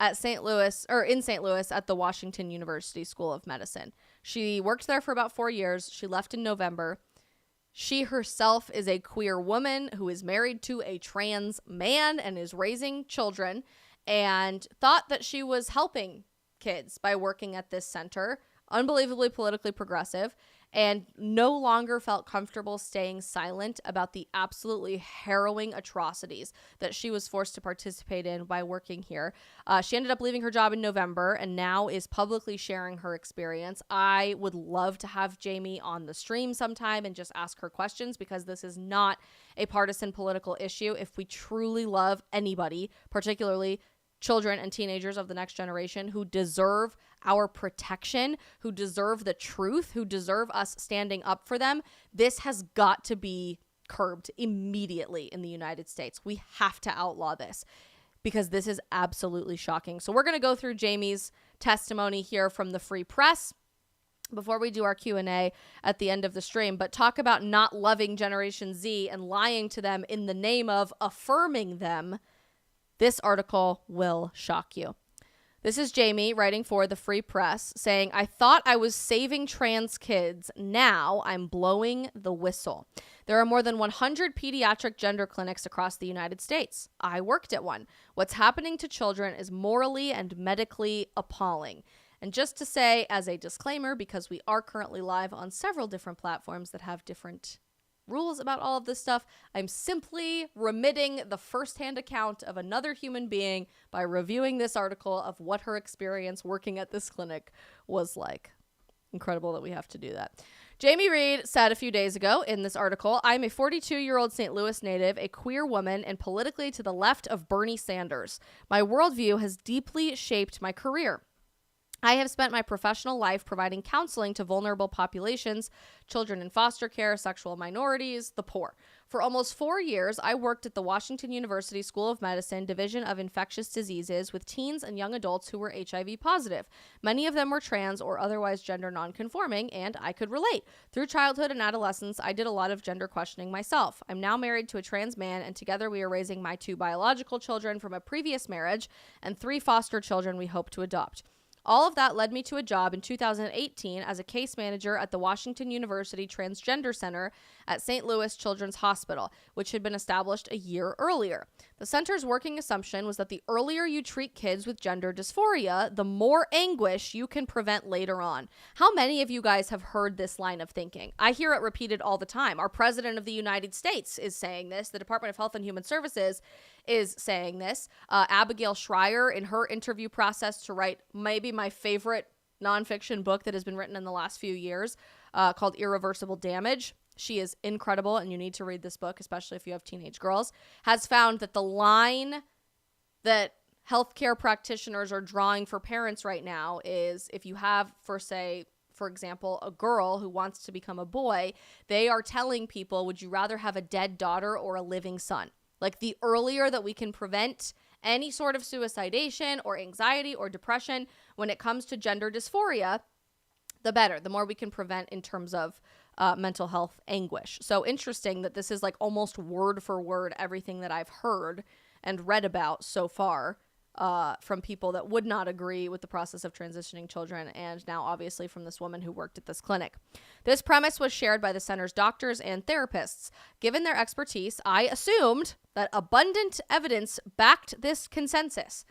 at in St. Louis at the Washington University School of Medicine. She worked there for about 4 years. She left in November. She herself is a queer woman who is married to a trans man and is raising children, and thought that she was helping kids by working at this center, unbelievably politically progressive, and no longer felt comfortable staying silent about the absolutely harrowing atrocities that she was forced to participate in by working here. She ended up leaving her job in November and now is publicly sharing her experience. I would love to have Jamie on the stream sometime and just ask her questions, because this is not a partisan political issue. If we truly love anybody, particularly children and teenagers of the next generation who deserve our protection, who deserve the truth, who deserve us standing up for them, this has got to be curbed immediately in the United States. We have to outlaw this, because this is absolutely shocking. So we're going to go through Jamie's testimony here from the Free Press before we do our Q&A at the end of the stream, but talk about not loving Generation Z and lying to them in the name of affirming them. This article will shock you. This is Jamie writing for the Free Press saying, "I thought I was saving trans kids. Now I'm blowing the whistle. There are more than 100 pediatric gender clinics across the United States. I worked at one. What's happening to children is morally and medically appalling." And just to say as a disclaimer, because we are currently live on several different platforms that have different rules about all of this stuff, I'm simply remitting the firsthand account of another human being by reviewing this article of what her experience working at this clinic was like. Incredible that we have to do that. Jamie Reed said a few days ago in this article, "I'm a 42-year-old St. Louis native, a queer woman, and politically to the left of Bernie Sanders. My worldview has deeply shaped my career. I have spent my professional life providing counseling to vulnerable populations, children in foster care, sexual minorities, the poor. For almost 4 years, I worked at the Washington University School of Medicine Division of Infectious Diseases with teens and young adults who were HIV positive. Many of them were trans or otherwise gender nonconforming, and I could relate. Through childhood and adolescence, I did a lot of gender questioning myself. I'm now married to a trans man, and together we are raising my 2 biological children from a previous marriage and 3 foster children we hope to adopt. All of that led me to a job in 2018 as a case manager at the Washington University Transgender Center at St. Louis Children's Hospital, which had been established a year earlier. The center's working assumption was that the earlier you treat kids with gender dysphoria, the more anguish you can prevent later on." How many of you guys have heard this line of thinking? I hear it repeated all the time. Our President of the United States is saying this. The Department of Health and Human Services is saying this. Abigail Schreier, in her interview process to write maybe my favorite nonfiction book that has been written in the last few years, called Irreversible Damage. She is incredible, and you need to read this book, especially if you have teenage girls, has found that the line that healthcare practitioners are drawing for parents right now is if you have, for example, a girl who wants to become a boy, they are telling people, would you rather have a dead daughter or a living son? Like, the earlier that we can prevent any sort of suicidation or anxiety or depression when it comes to gender dysphoria, the better. The more we can prevent in terms of mental health anguish. So interesting that this is like almost word for word everything that I've heard and read about so far from people that would not agree with the process of transitioning children, and now obviously from this woman who worked at this clinic. This premise was shared by the center's doctors and therapists. Given their expertise, I assumed that abundant evidence backed this consensus.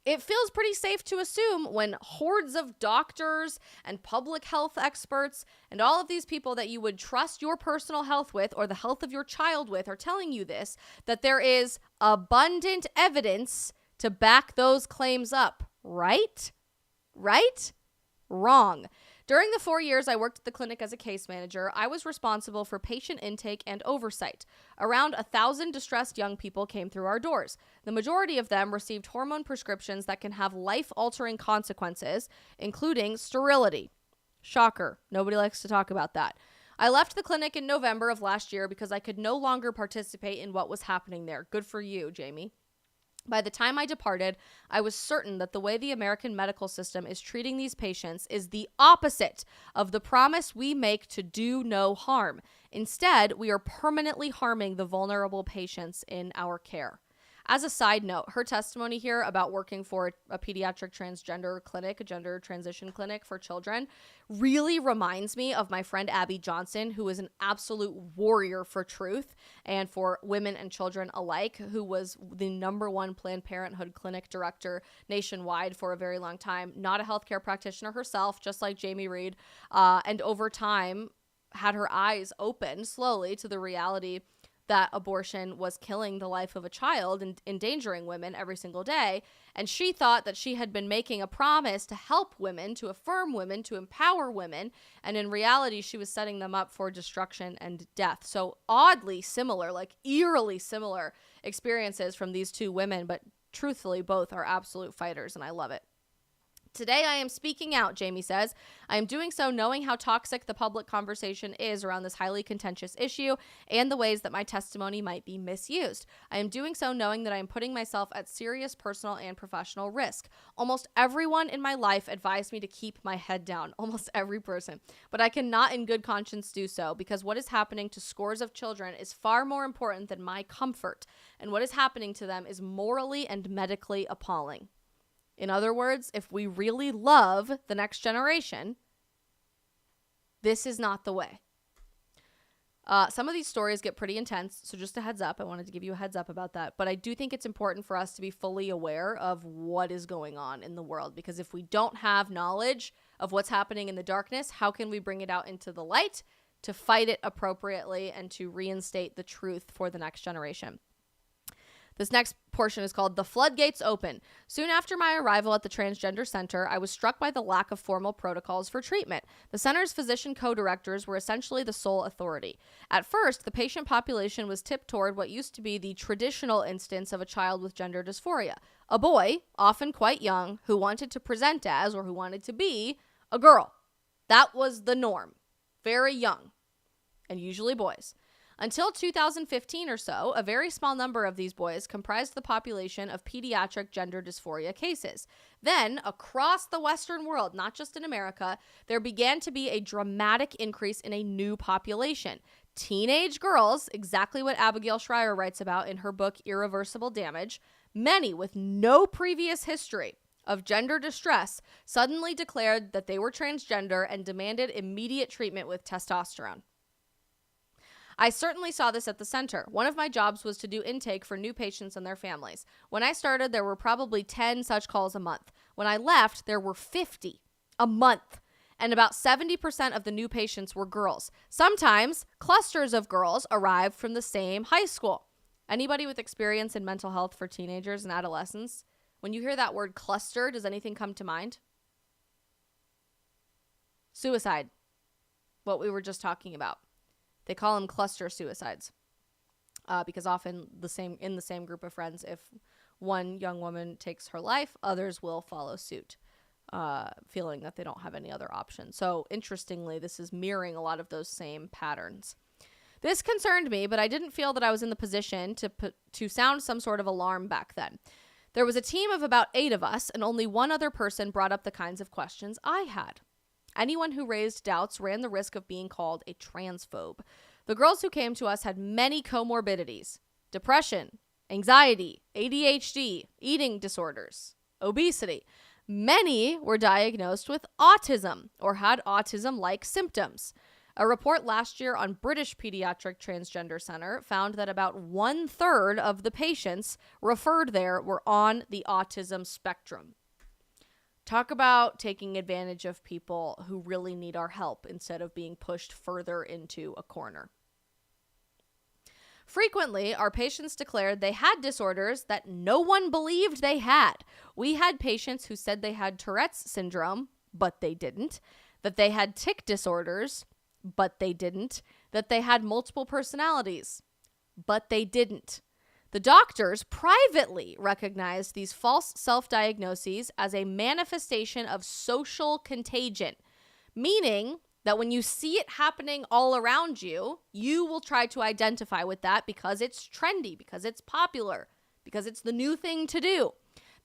It feels pretty safe to assume when hordes of doctors and public health experts and all of these people that you would trust your personal health with or the health of your child with are telling you this, that there is abundant evidence to back those claims up, right? Right? Wrong. During the 4 years I worked at the clinic as a case manager, I was responsible for patient intake and oversight. Around 1,000 distressed young people came through our doors. The majority of them received hormone prescriptions that can have life-altering consequences, including sterility. Shocker. Nobody likes to talk about that. I left the clinic in November of last year because I could no longer participate in what was happening there. Good for you, Jamie. By the time I departed, I was certain that the way the American medical system is treating these patients is the opposite of the promise we make to do no harm. Instead, we are permanently harming the vulnerable patients in our care. As a side note, her testimony here about working for a pediatric transgender clinic, a gender transition clinic for children, really reminds me of my friend Abby Johnson, who is an absolute warrior for truth and for women and children alike, who was the #1 Planned Parenthood clinic director nationwide for a very long time, not a healthcare practitioner herself, just like Jamie Reed, and over time had her eyes open slowly to the reality that abortion was killing the life of a child and endangering women every single day. And she thought that she had been making a promise to help women, to affirm women, to empower women. And in reality, she was setting them up for destruction and death. So oddly similar, like eerily similar experiences from these two women. But truthfully, both are absolute fighters, and I love it. Today I am speaking out, Jamie says. I am doing so knowing how toxic the public conversation is around this highly contentious issue and the ways that my testimony might be misused. I am doing so knowing that I am putting myself at serious personal and professional risk. Almost everyone in my life advised me to keep my head down, almost every person. But I cannot in good conscience do so because what is happening to scores of children is far more important than my comfort, and what is happening to them is morally and medically appalling. In other words, if we really love the next generation, this is not the way. Some of these stories get pretty intense, so just a heads up. I wanted to give you a heads up about that. But I do think it's important for us to be fully aware of what is going on in the world, because if we don't have knowledge of what's happening in the darkness, how can we bring it out into the light to fight it appropriately and to reinstate the truth for the next generation? This next portion is called The Floodgates Open. Soon after my arrival at the Transgender Center, I was struck by the lack of formal protocols for treatment. The center's physician co-directors were essentially the sole authority. At first, the patient population was tipped toward what used to be the traditional instance of a child with gender dysphoria. A boy, often quite young, who wanted to present as, or who wanted to be, a girl. That was the norm. Very young, and usually boys. Until 2015 or so, a very small number of these boys comprised the population of pediatric gender dysphoria cases. Then, across the Western world, not just in America, there began to be a dramatic increase in a new population. Teenage girls, exactly what Abigail Schreier writes about in her book Irreversible Damage, many with no previous history of gender distress suddenly declared that they were transgender and demanded immediate treatment with testosterone. I certainly saw this at the center. One of my jobs was to do intake for new patients and their families. When I started, there were probably 10 such calls a month. When I left, there were 50 a month. And about 70% of the new patients were girls. Sometimes clusters of girls arrived from the same high school. Anybody with experience in mental health for teenagers and adolescents? When you hear that word cluster, does anything come to mind? Suicide. What we were just talking about. They call them cluster suicides because often in the same group of friends, if one young woman takes her life, others will follow suit, feeling that they don't have any other option. So interestingly, this is mirroring a lot of those same patterns. This concerned me, but I didn't feel that I was in the position to sound some sort of alarm back then. There was a team of about 8 of us, and only one other person brought up the kinds of questions I had. Anyone who raised doubts ran the risk of being called a transphobe. The girls who came to us had many comorbidities: depression, anxiety, ADHD, eating disorders, obesity. Many were diagnosed with autism or had autism-like symptoms. A report last year on British Pediatric Transgender Center found that about 1/3 of the patients referred there were on the autism spectrum. Talk about taking advantage of people who really need our help instead of being pushed further into a corner. Frequently, our patients declared they had disorders that no one believed they had. We had patients who said they had Tourette's syndrome, but they didn't, that they had tic disorders, but they didn't, that they had multiple personalities, but they didn't. The doctors privately recognized these false self-diagnoses as a manifestation of social contagion, meaning that when you see it happening all around you, you will try to identify with that because it's trendy, because it's popular, because it's the new thing to do.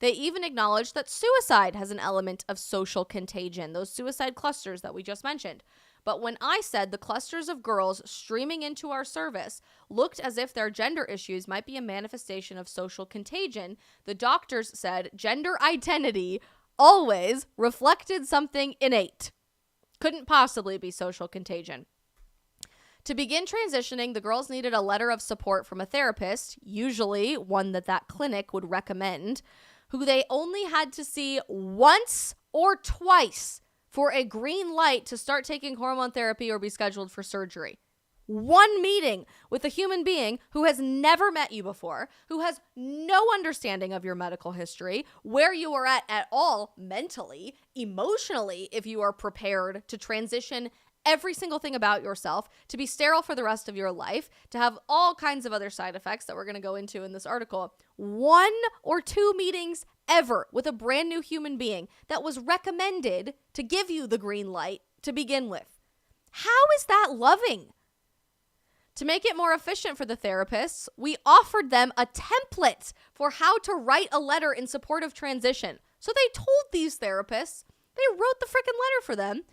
They even acknowledged that suicide has an element of social contagion, those suicide clusters that we just mentioned. But when I said the clusters of girls streaming into our service looked as if their gender issues might be a manifestation of social contagion, the doctors said gender identity always reflected something innate. Couldn't possibly be social contagion. To begin transitioning, the girls needed a letter of support from a therapist, usually one that clinic would recommend, who they only had to see once or twice for a green light to start taking hormone therapy or be scheduled for surgery. One meeting with a human being who has never met you before, who has no understanding of your medical history, where you are at all mentally, emotionally, if you are prepared to transition every single thing about yourself, to be sterile for the rest of your life, to have all kinds of other side effects that we're going to go into in this article. 1 or 2 meetings ever with a brand new human being that was recommended to give you the green light to begin with. How is that loving? To make it more efficient for the therapists, we offered them a template for how to write a letter in support of transition. So they told these therapists, they wrote the freaking letter for them.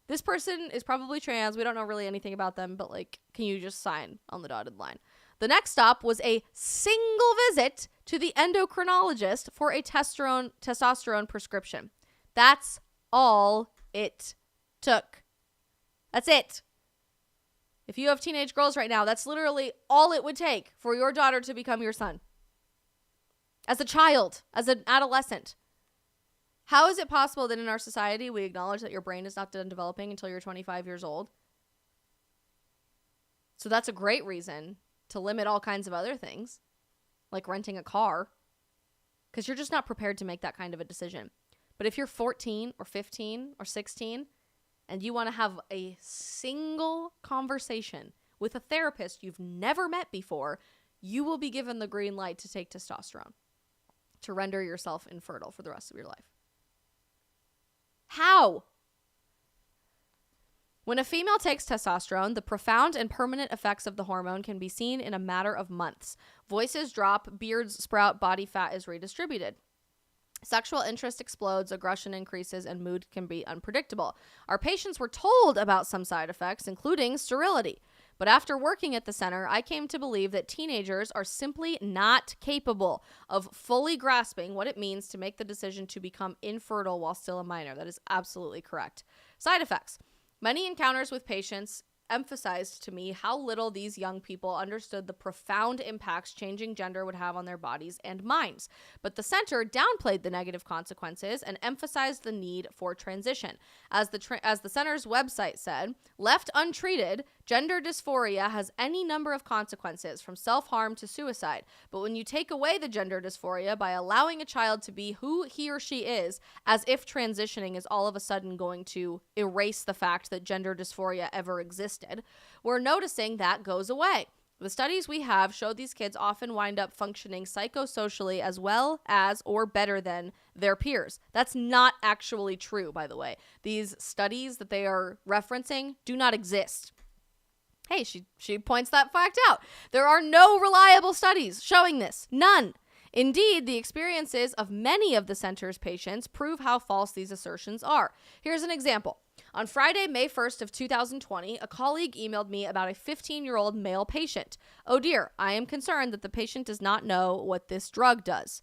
This person is probably trans. We don't know really anything about them, but can you just sign on the dotted line? The next stop was a single visit to the endocrinologist for a testosterone prescription. That's all it took. That's it. If you have teenage girls right now, that's literally all it would take for your daughter to become your son. As a child, as an adolescent. How is it possible that in our society we acknowledge that your brain is not done developing until you're 25 years old? So that's a great reason to limit all kinds of other things, like renting a car, because you're just not prepared to make that kind of a decision. But if you're 14 or 15 or 16 and you want to have a single conversation with a therapist you've never met before, you will be given the green light to take testosterone to render yourself infertile for the rest of your life. How? When a female takes testosterone, the profound and permanent effects of the hormone can be seen in a matter of months. Voices drop, beards sprout, body fat is redistributed. Sexual interest explodes, aggression increases, and mood can be unpredictable. Our patients were told about some side effects, including sterility. But after working at the center, I came to believe that teenagers are simply not capable of fully grasping what it means to make the decision to become infertile while still a minor. That is absolutely correct. Side effects. Many encounters with patients emphasized to me how little these young people understood the profound impacts changing gender would have on their bodies and minds. But the center downplayed the negative consequences and emphasized the need for transition. As the center's website said, left untreated, gender dysphoria has any number of consequences, from self-harm to suicide. But when you take away the gender dysphoria by allowing a child to be who he or she is, as if transitioning is all of a sudden going to erase the fact that gender dysphoria ever existed, we're noticing that goes away. The studies we have show these kids often wind up functioning psychosocially as well as or better than their peers. That's not actually true, by the way. These studies that they are referencing do not exist. Hey, she points that fact out. There are no reliable studies showing this. None. Indeed, the experiences of many of the center's patients prove how false these assertions are. Here's an example. On Friday, May 1st of 2020, a colleague emailed me about a 15-year-old male patient. Oh dear, I am concerned that the patient does not know what this drug does.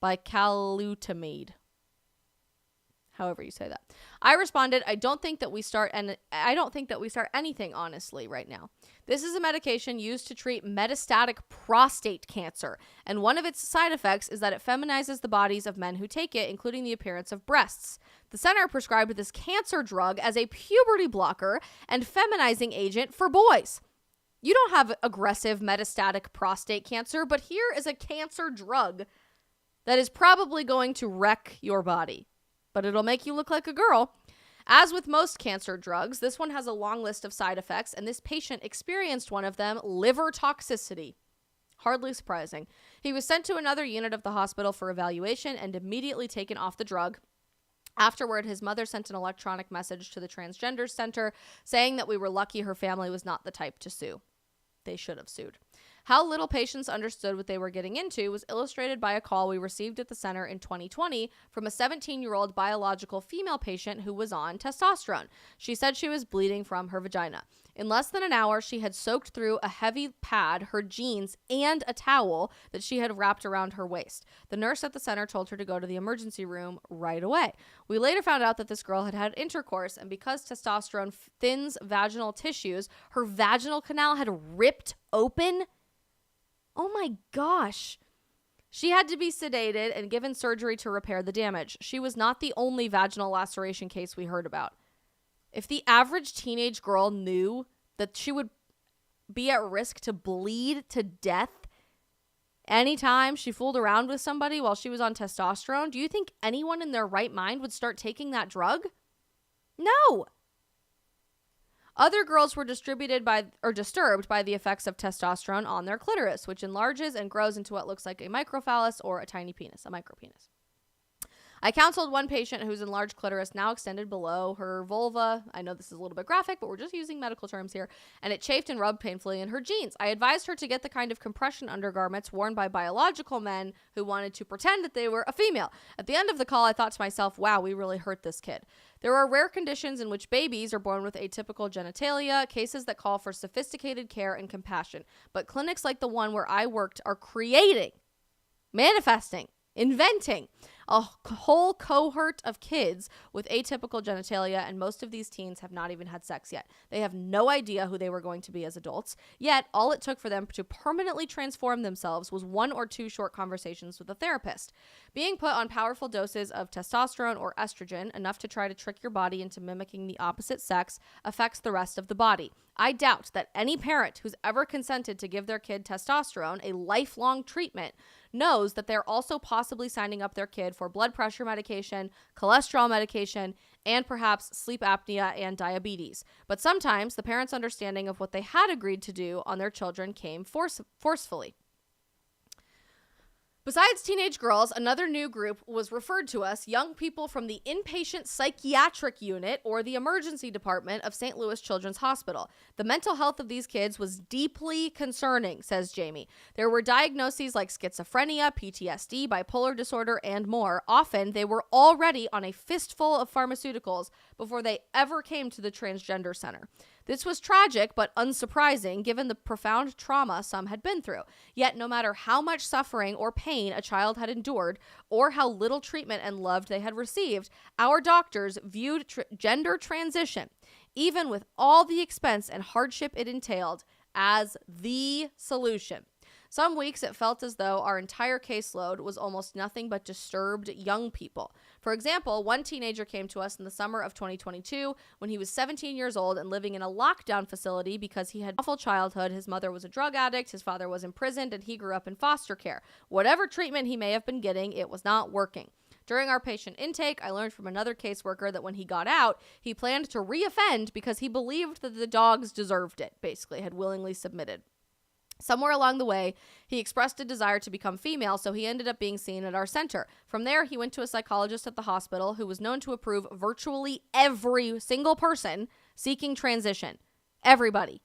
Bicalutamide. However you say that. I responded, I don't think that we start anything honestly right now. This is a medication used to treat metastatic prostate cancer, and one of its side effects is that it feminizes the bodies of men who take it, including the appearance of breasts. The center prescribed this cancer drug as a puberty blocker and feminizing agent for boys. You don't have aggressive metastatic prostate cancer, but here is a cancer drug that is probably going to wreck your body. But it'll make you look like a girl. As with most cancer drugs, this one has a long list of side effects, and this patient experienced one of them, liver toxicity. Hardly surprising. He was sent to another unit of the hospital for evaluation and immediately taken off the drug. Afterward, his mother sent an electronic message to the transgender center saying that we were lucky her family was not the type to sue. They should have sued. How little patients understood what they were getting into was illustrated by a call we received at the center in 2020 from a 17-year-old biological female patient who was on testosterone. She said she was bleeding from her vagina. In less than an hour, she had soaked through a heavy pad, her jeans, and a towel that she had wrapped around her waist. The nurse at the center told her to go to the emergency room right away. We later found out that this girl had had intercourse, and because testosterone thins vaginal tissues, her vaginal canal had ripped open. Oh my gosh. She had to be sedated and given surgery to repair the damage. She was not the only vaginal laceration case we heard about. If the average teenage girl knew that she would be at risk to bleed to death anytime she fooled around with somebody while she was on testosterone, do you think anyone in their right mind would start taking that drug? No. Other girls were disturbed by the effects of testosterone on their clitoris, which enlarges and grows into what looks like a microphallus or a tiny penis, a micropenis. I counseled one patient whose enlarged clitoris now extended below her vulva. I know this is a little bit graphic, but we're just using medical terms here. And it chafed and rubbed painfully in her jeans. I advised her to get the kind of compression undergarments worn by biological men who wanted to pretend that they were a female. At the end of the call, I thought to myself, wow, we really hurt this kid. There are rare conditions in which babies are born with atypical genitalia, cases that call for sophisticated care and compassion. But clinics like the one where I worked are creating, manifesting, inventing a whole cohort of kids with atypical genitalia, and most of these teens have not even had sex yet. They have no idea who they were going to be as adults, yet all it took for them to permanently transform themselves was 1 or 2 short conversations with a therapist. Being put on powerful doses of testosterone or estrogen, enough to try to trick your body into mimicking the opposite sex, affects the rest of the body. I doubt that any parent who's ever consented to give their kid testosterone, a lifelong treatment, knows that they're also possibly signing up their kid for blood pressure medication, cholesterol medication, and perhaps sleep apnea and diabetes. But sometimes the parents' understanding of what they had agreed to do on their children came forcefully. Besides teenage girls, another new group was referred to us, young people from the inpatient psychiatric unit or the emergency department of St. Louis Children's Hospital. The mental health of these kids was deeply concerning, says Jamie. There were diagnoses like schizophrenia, PTSD, bipolar disorder, and more. Often, they were already on a fistful of pharmaceuticals before they ever came to the transgender center. This was tragic, but unsurprising given the profound trauma some had been through. Yet, no matter how much suffering or pain a child had endured, or how little treatment and love they had received, our doctors viewed gender transition, even with all the expense and hardship it entailed, as the solution. Some weeks it felt as though our entire caseload was almost nothing but disturbed young people. For example, one teenager came to us in the summer of 2022 when he was 17 years old and living in a lockdown facility because he had an awful childhood. His mother was a drug addict, his father was imprisoned, and he grew up in foster care. Whatever treatment he may have been getting, it was not working. During our patient intake, I learned from another caseworker that when he got out, he planned to reoffend because he believed that the dogs deserved it, basically, had willingly submitted. Somewhere along the way, he expressed a desire to become female, so he ended up being seen at our center. From there, he went to a psychologist at the hospital who was known to approve virtually every single person seeking transition. Everybody.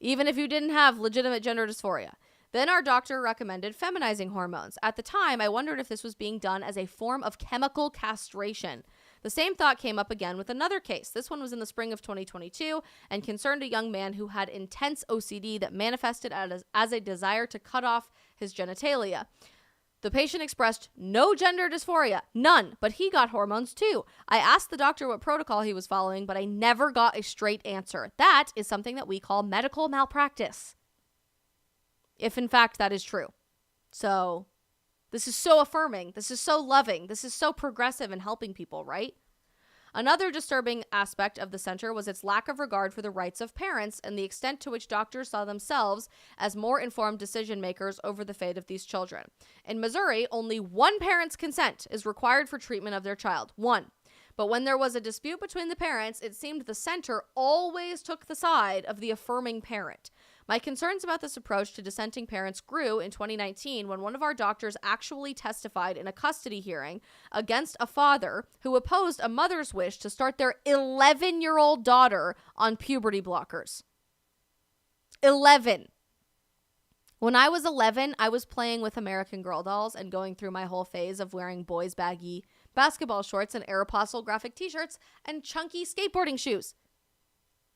Even if you didn't have legitimate gender dysphoria. Then our doctor recommended feminizing hormones. At the time, I wondered if this was being done as a form of chemical castration. The same thought came up again with another case. This one was in the spring of 2022 and concerned a young man who had intense OCD that manifested as a desire to cut off his genitalia. The patient expressed no gender dysphoria, none, but he got hormones too. I asked the doctor what protocol he was following, but I never got a straight answer. That is something that we call medical malpractice, if in fact that is true. So this is so affirming. This is so loving. This is so progressive in helping people, right? Another disturbing aspect of the center was its lack of regard for the rights of parents and the extent to which doctors saw themselves as more informed decision makers over the fate of these children. In Missouri, only one parent's consent is required for treatment of their child. One. But when there was a dispute between the parents, it seemed the center always took the side of the affirming parent. My concerns about this approach to dissenting parents grew in 2019 when one of our doctors actually testified in a custody hearing against a father who opposed a mother's wish to start their 11-year-old daughter on puberty blockers. 11. When I was 11, I was playing with American Girl dolls and going through my whole phase of wearing boys' baggy basketball shorts and Aeropostale graphic t-shirts and chunky skateboarding shoes.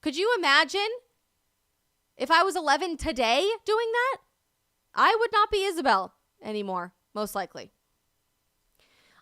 Could you imagine if I was 11 today doing that? I would not be Isabel anymore, most likely.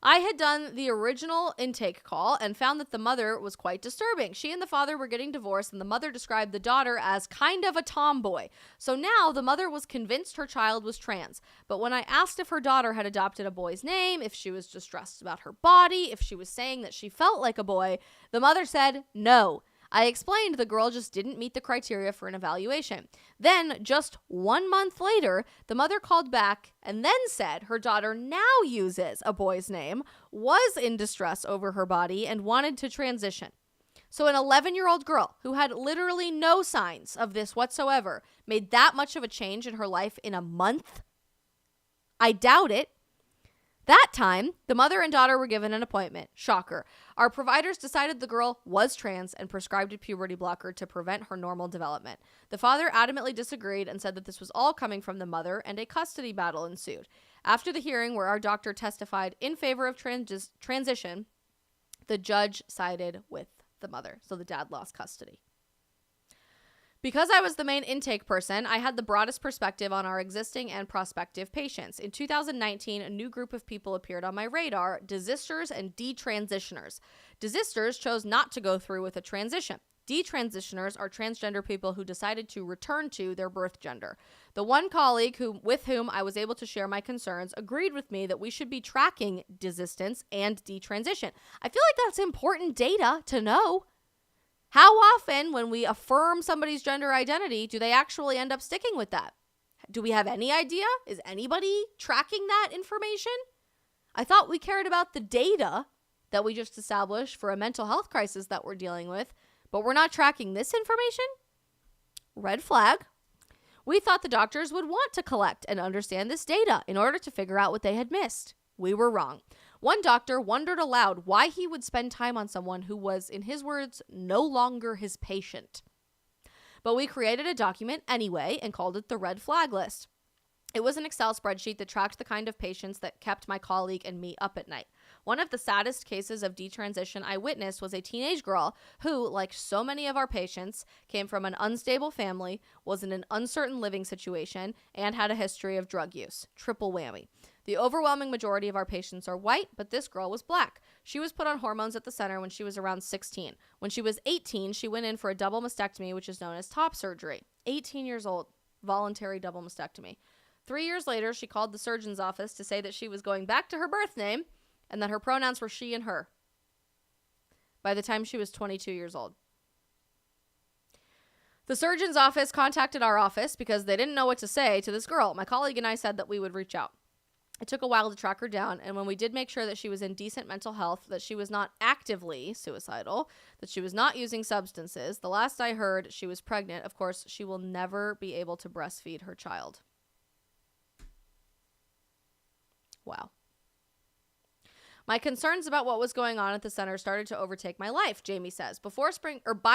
I had done the original intake call and found that the mother was quite disturbing. She and the father were getting divorced, and the mother described the daughter as kind of a tomboy. So now the mother was convinced her child was trans. But when I asked if her daughter had adopted a boy's name, if she was distressed about her body, if she was saying that she felt like a boy, the mother said no. I explained the girl just didn't meet the criteria for an evaluation. Then, just 1 month later, the mother called back and then said her daughter now uses a boy's name, was in distress over her body, and wanted to transition. So an 11-year-old girl who had literally no signs of this whatsoever made that much of a change in her life in a month? I doubt it. That time, the mother and daughter were given an appointment. Shocker. Our providers decided the girl was trans and prescribed a puberty blocker to prevent her normal development. The father adamantly disagreed and said that this was all coming from the mother, and a custody battle ensued. After the hearing, where our doctor testified in favor of transition, the judge sided with the mother, so the dad lost custody. Because I was the main intake person, I had the broadest perspective on our existing and prospective patients. In 2019, a new group of people appeared on my radar, desisters and detransitioners. Desisters chose not to go through with a transition. Detransitioners are transgender people who decided to return to their birth gender. The one colleague with whom I was able to share my concerns agreed with me that we should be tracking desistance and detransition. I feel like that's important data to know. How often, when we affirm somebody's gender identity, do they actually end up sticking with that? Do we have any idea? Is anybody tracking that information? I thought we cared about the data that we just established for a mental health crisis that we're dealing with, but we're not tracking this information? Red flag. We thought the doctors would want to collect and understand this data in order to figure out what they had missed. We were wrong. One doctor wondered aloud why he would spend time on someone who was, in his words, no longer his patient. But we created a document anyway and called it the red flag list. It was an Excel spreadsheet that tracked the kind of patients that kept my colleague and me up at night. One of the saddest cases of detransition I witnessed was a teenage girl who, like so many of our patients, came from an unstable family, was in an uncertain living situation, and had a history of drug use. Triple whammy. The overwhelming majority of our patients are white, but this girl was black. She was put on hormones at the center when she was around 16. When she was 18, she went in for a double mastectomy, which is known as top surgery. 18 years old, voluntary double mastectomy. 3 years later, she called the surgeon's office to say that she was going back to her birth name and that her pronouns were she and her. By the time she was 22 years old. The surgeon's office contacted our office because they didn't know what to say to this girl. My colleague and I said that we would reach out. It took a while to track her down, and when we did make sure that she was in decent mental health, that she was not actively suicidal, that she was not using substances, the last I heard, she was pregnant. Of course, she will never be able to breastfeed her child. Wow. My concerns about what was going on at the center started to overtake my life, Jamie says. By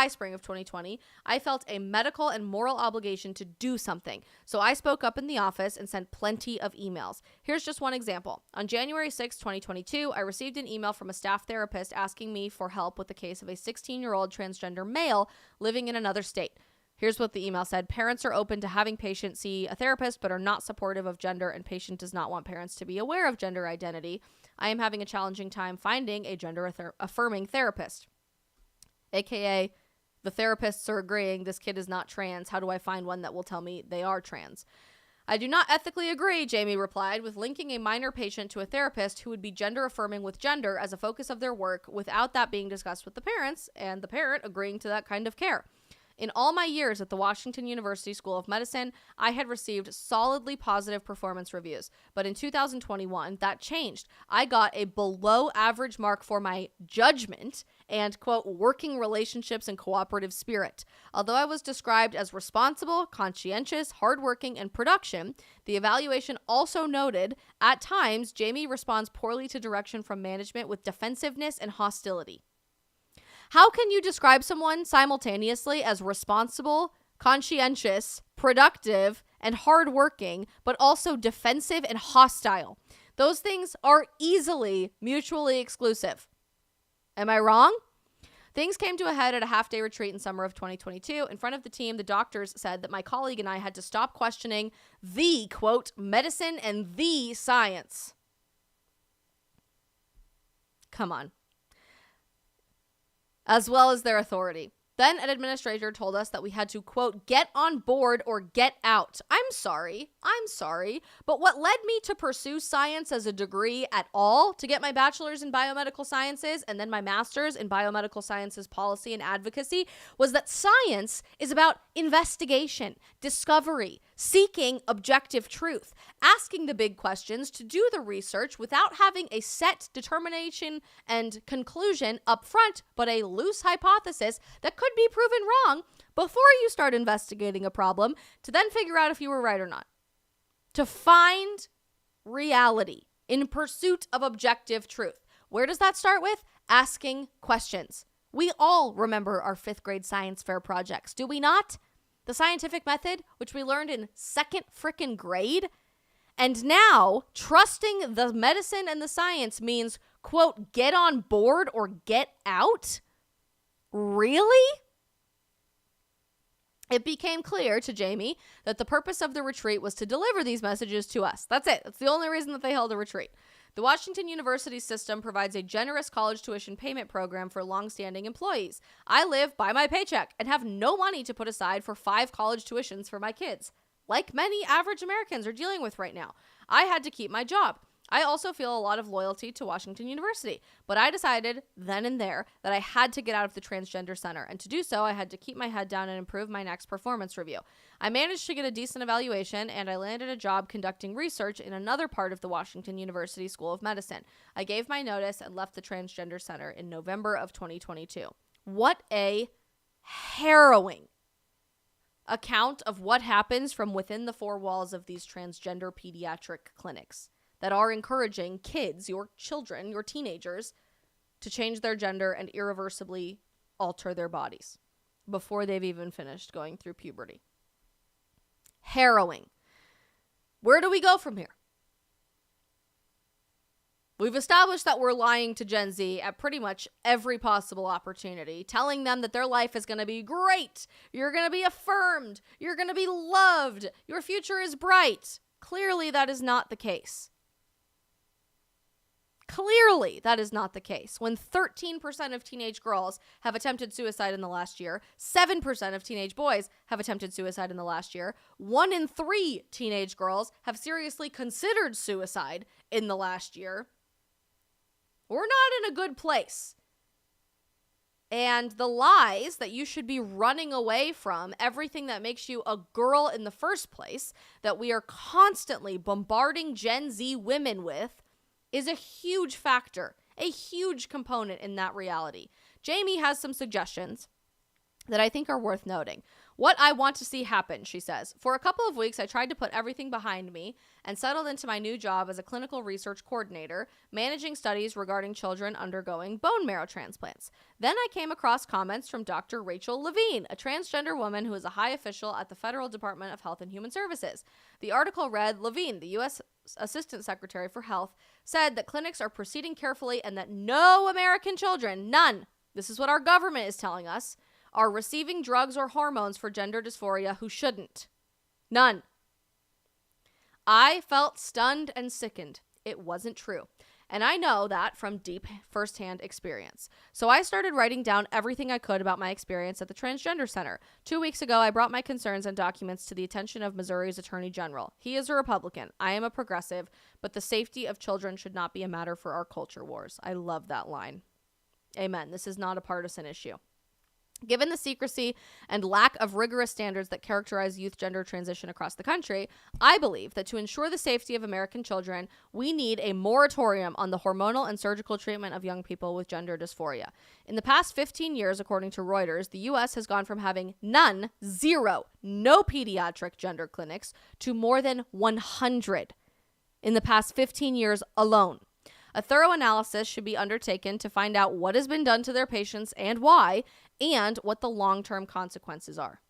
spring of 2020, I felt a medical and moral obligation to do something. So I spoke up in the office and sent plenty of emails. Here's just one example. On January 6, 2022, I received an email from a staff therapist asking me for help with the case of a 16-year-old transgender male living in another state. Here's what the email said. Parents are open to having patient see a therapist, but are not supportive of gender, and patient does not want parents to be aware of gender identity. I am having a challenging time finding a gender-affirming therapist. AKA, the therapists are agreeing this kid is not trans. How do I find one that will tell me they are trans? I do not ethically agree, Jamie replied, with linking a minor patient to a therapist who would be gender-affirming with gender as a focus of their work without that being discussed with the parents, and the parent agreeing to that kind of care. In all my years at the Washington University School of Medicine, I had received solidly positive performance reviews. But in 2021, that changed. I got a below average mark for my judgment and, quote, working relationships and cooperative spirit. Although I was described as responsible, conscientious, hardworking, and production, the evaluation also noted, at times, Jamie responds poorly to direction from management with defensiveness and hostility. How can you describe someone simultaneously as responsible, conscientious, productive, and hardworking, but also defensive and hostile. Those things are easily mutually exclusive. Am I wrong? Things came to a head at a half-day retreat in summer of 2022. In front of the team, the doctors said that my colleague and I had to stop questioning the, quote, medicine and the science. Come on. As well as their authority. Then an administrator told us that we had to, quote, get on board or get out. I'm sorry. But what led me to pursue science as a degree at all, to get my bachelor's in biomedical sciences and then my master's in biomedical sciences policy and advocacy, was that science is about investigation, discovery, seeking objective truth, asking the big questions, to do the research without having a set determination and conclusion up front, but a loose hypothesis that could be proven wrong before you start investigating a problem to then figure out if you were right or not. To find reality in pursuit of objective truth. Where does that start with? Asking questions. We all remember our 5th grade science fair projects, do we not? The scientific method, which we learned in 2nd frickin' grade. And now, trusting the medicine and the science means, quote, get on board or get out? Really? It became clear to Jamie that the purpose of the retreat was to deliver these messages to us. That's it. That's the only reason that they held a retreat. The Washington University system provides a generous college tuition payment program for longstanding employees. I live by my paycheck and have no money to put aside for 5 college tuitions for my kids, like many average Americans are dealing with right now. I had to keep my job. I also feel a lot of loyalty to Washington University, but I decided then and there that I had to get out of the transgender center, and to do so, I had to keep my head down and improve my next performance review. I managed to get a decent evaluation, and I landed a job conducting research in another part of the Washington University School of Medicine. I gave my notice and left the transgender center in November of 2022. What a harrowing account of what happens from within the 4 walls of these transgender pediatric clinics that are encouraging kids, your children, your teenagers, to change their gender and irreversibly alter their bodies before they've even finished going through puberty. Harrowing. Where do we go from here? We've established that we're lying to Gen Z at pretty much every possible opportunity, telling them that their life is going to be great. You're going to be affirmed. You're going to be loved. Your future is bright. Clearly, that is not the case. Clearly, that is not the case. When 13% of teenage girls have attempted suicide in the last year, 7% of teenage boys have attempted suicide in the last year, 1 in 3 teenage girls have seriously considered suicide in the last year, we're not in a good place. And the lies that you should be running away from, everything that makes you a girl in the first place, that we are constantly bombarding Gen Z women with, is a huge factor, a huge component in that reality. Jamie has some suggestions that I think are worth noting. What I want to see happen, she says. For a couple of weeks, I tried to put everything behind me and settled into my new job as a clinical research coordinator, managing studies regarding children undergoing bone marrow transplants. Then I came across comments from Dr. Rachel Levine, a transgender woman who is a high official at the Federal Department of Health and Human Services. The article read, Levine, the U.S. Assistant Secretary for Health, said that clinics are proceeding carefully and that no American children, none, this is what our government is telling us, are receiving drugs or hormones for gender dysphoria who shouldn't. None. I felt stunned and sickened. It wasn't true. And I know that from deep firsthand experience. So I started writing down everything I could about my experience at the Transgender Center. 2 weeks ago, I brought my concerns and documents to the attention of Missouri's Attorney General. He is a Republican. I am a progressive, but the safety of children should not be a matter for our culture wars. I love that line. Amen. This is not a partisan issue. Given the secrecy and lack of rigorous standards that characterize youth gender transition across the country, I believe that to ensure the safety of American children, we need a moratorium on the hormonal and surgical treatment of young people with gender dysphoria. In the past 15 years, according to Reuters, the U.S. has gone from having none, zero, no pediatric gender clinics to more than 100 in the past 15 years alone. A thorough analysis should be undertaken to find out what has been done to their patients and why, and what the long-term consequences are.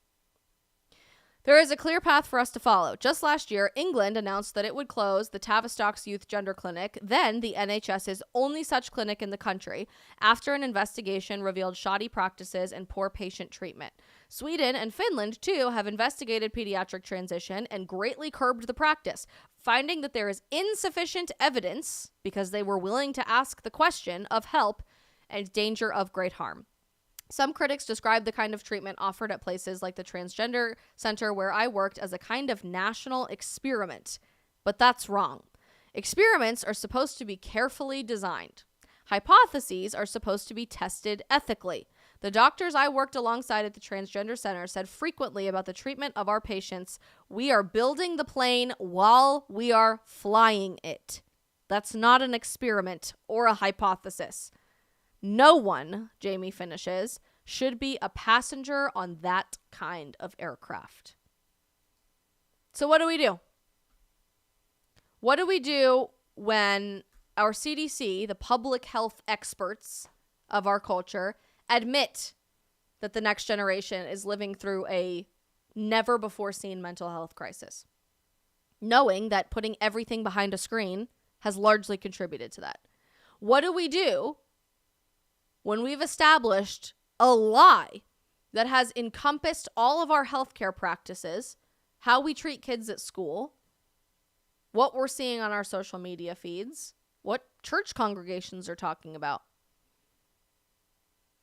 There is a clear path for us to follow. Just last year, England announced that it would close the Tavistock's Youth Gender Clinic, then the NHS's only such clinic in the country, after an investigation revealed shoddy practices and poor patient treatment. Sweden and Finland, too, have investigated pediatric transition and greatly curbed the practice, finding that there is insufficient evidence, because they were willing to ask the question, of help and danger of great harm. Some critics describe the kind of treatment offered at places like the Transgender Center where I worked as a kind of national experiment. But that's wrong. Experiments are supposed to be carefully designed. Hypotheses are supposed to be tested ethically. The doctors I worked alongside at the Transgender Center said frequently about the treatment of our patients, "We are building the plane while we are flying it." That's not an experiment or a hypothesis. No one, Jamie finishes, should be a passenger on that kind of aircraft. So what do we do? What do we do when our CDC, the public health experts of our culture, admit that the next generation is living through a never-before-seen mental health crisis, knowing that putting everything behind a screen has largely contributed to that? What do we do when we've established a lie that has encompassed all of our healthcare practices, how we treat kids at school, what we're seeing on our social media feeds, what church congregations are talking about?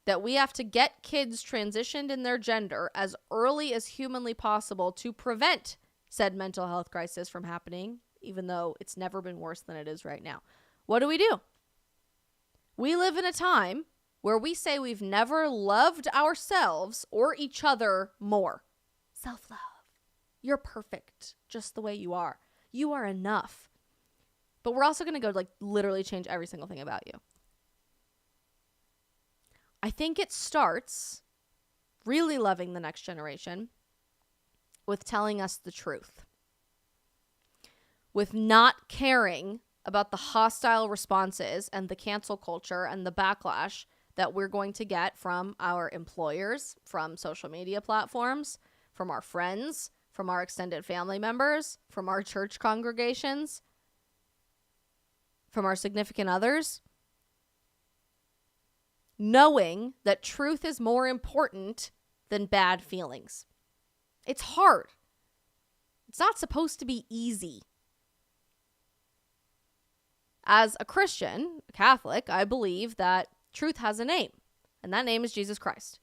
That we have to get kids transitioned in their gender as early as humanly possible to prevent said mental health crisis from happening, even though it's never been worse than it is right now. What do? We live in a time where we say we've never loved ourselves or each other more. Self-love. You're perfect just the way you are. You are enough. But we're also going to go literally change every single thing about you. I think it starts really loving the next generation with telling us the truth. With not caring about the hostile responses and the cancel culture and the backlash that we're going to get from our employers, from social media platforms, from our friends, from our extended family members, from our church congregations, from our significant others. Knowing that truth is more important than bad feelings. It's hard. It's not supposed to be easy. As a Christian, a Catholic, I believe that truth has a name, and that name is Jesus Christ.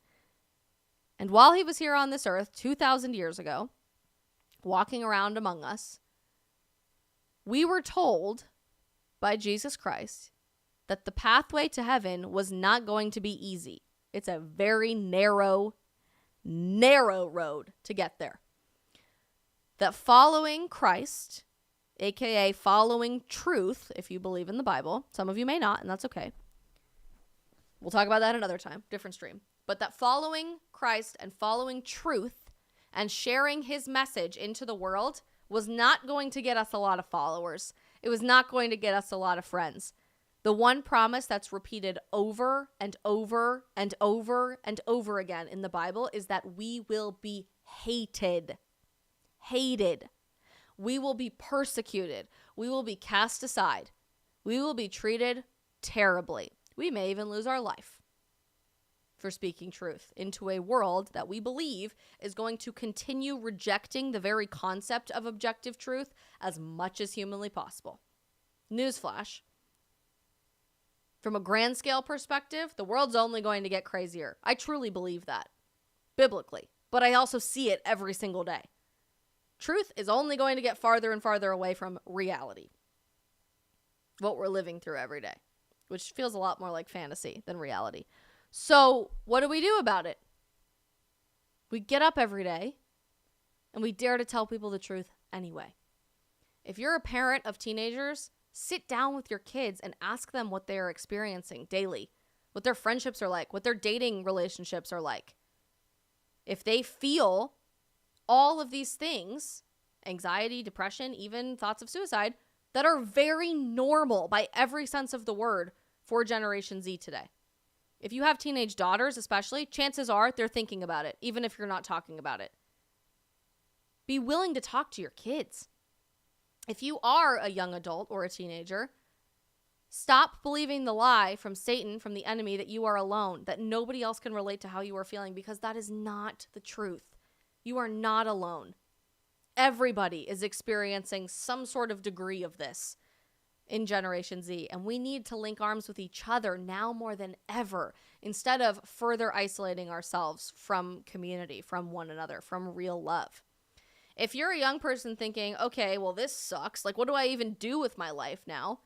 And while he was here on this earth 2,000 years ago, walking around among us, we were told by Jesus Christ that the pathway to heaven was not going to be easy. It's a very narrow road to get there. That following Christ, aka following truth, if you believe in the Bible, some of you may not, and that's okay. We'll talk about that another time, different stream. But that following Christ and following truth and sharing his message into the world was not going to get us a lot of followers. It was not going to get us a lot of friends. The one promise that's repeated over and over and over and over again in the Bible is that we will be hated. Hated. We will be persecuted. We will be cast aside. We will be treated terribly. We may even lose our life for speaking truth into a world that we believe is going to continue rejecting the very concept of objective truth as much as humanly possible. Newsflash. From a grand scale perspective, the world's only going to get crazier. I truly believe that, biblically, but I also see it every single day. Truth is only going to get farther and farther away from reality, what we're living through every day, which feels a lot more like fantasy than reality. So what do we do about it? We get up every day and we dare to tell people the truth anyway. If you're a parent of teenagers, sit down with your kids and ask them what they are experiencing daily, what their friendships are like, what their dating relationships are like. If they feel all of these things, anxiety, depression, even thoughts of suicide, that are very normal by every sense of the word for Generation Z today. If you have teenage daughters especially, chances are they're thinking about it, even if you're not talking about it. Be willing to talk to your kids. If you are a young adult or a teenager, stop believing the lie from Satan, from the enemy, that you are alone, that nobody else can relate to how you are feeling, because that is not the truth. You are not alone. Everybody is experiencing some sort of degree of this in Generation Z, and we need to link arms with each other now more than ever, instead of further isolating ourselves from community, from one another, from real love. If you're a young person thinking, okay, well, this sucks, like, what do I even do with my life now?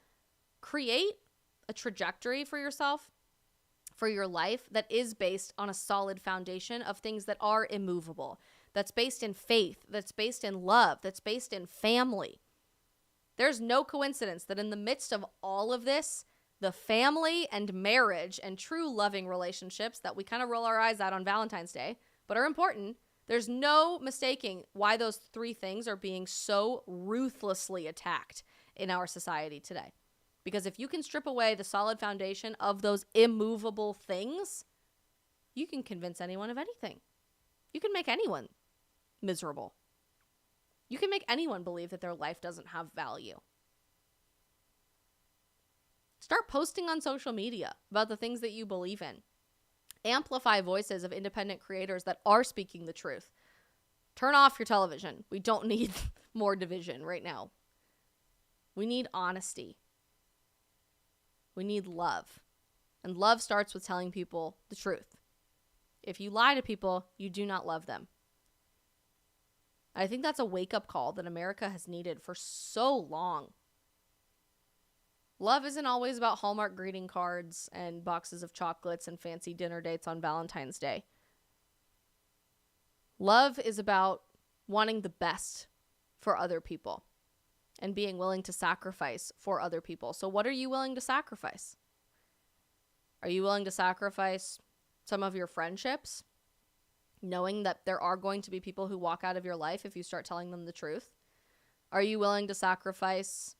Create a trajectory for yourself, for your life, that is based on a solid foundation of things that are immovable, that's based in faith, that's based in love, that's based in family. There's no coincidence that in the midst of all of this, the family and marriage and true loving relationships that we kind of roll our eyes at on Valentine's Day, but are important, there's no mistaking why those three things are being so ruthlessly attacked in our society today. Because if you can strip away the solid foundation of those immovable things, you can convince anyone of anything. You can make anyone miserable. You can make anyone believe that their life doesn't have value. Start posting on social media about the things that you believe in. Amplify voices of independent creators that are speaking the truth. Turn off your television. We don't need more division right now. We need honesty. We need love. And love starts with telling people the truth. If you lie to people, you do not love them. I think that's a wake-up call that America has needed for so long. Love isn't always about Hallmark greeting cards and boxes of chocolates and fancy dinner dates on Valentine's Day. Love is about wanting the best for other people and being willing to sacrifice for other people. So what are you willing to sacrifice? Are you willing to sacrifice some of your friendships, knowing that there are going to be people who walk out of your life if you start telling them the truth? Are you willing to sacrifice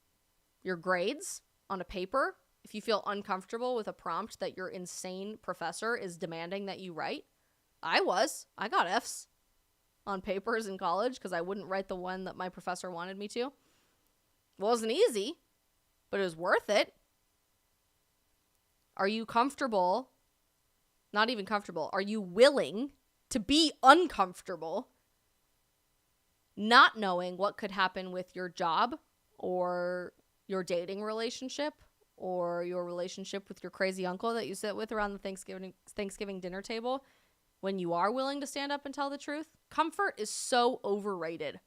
your grades on a paper if you feel uncomfortable with a prompt that your insane professor is demanding that you write? I got F's on papers in college because I wouldn't write the one that my professor wanted me to. It wasn't easy, but it was worth it. Are you comfortable? Not even comfortable. Are you willing to be uncomfortable, not knowing what could happen with your job or your dating relationship or your relationship with your crazy uncle that you sit with around the Thanksgiving dinner table, when you are willing to stand up and tell the truth? Comfort is so overrated.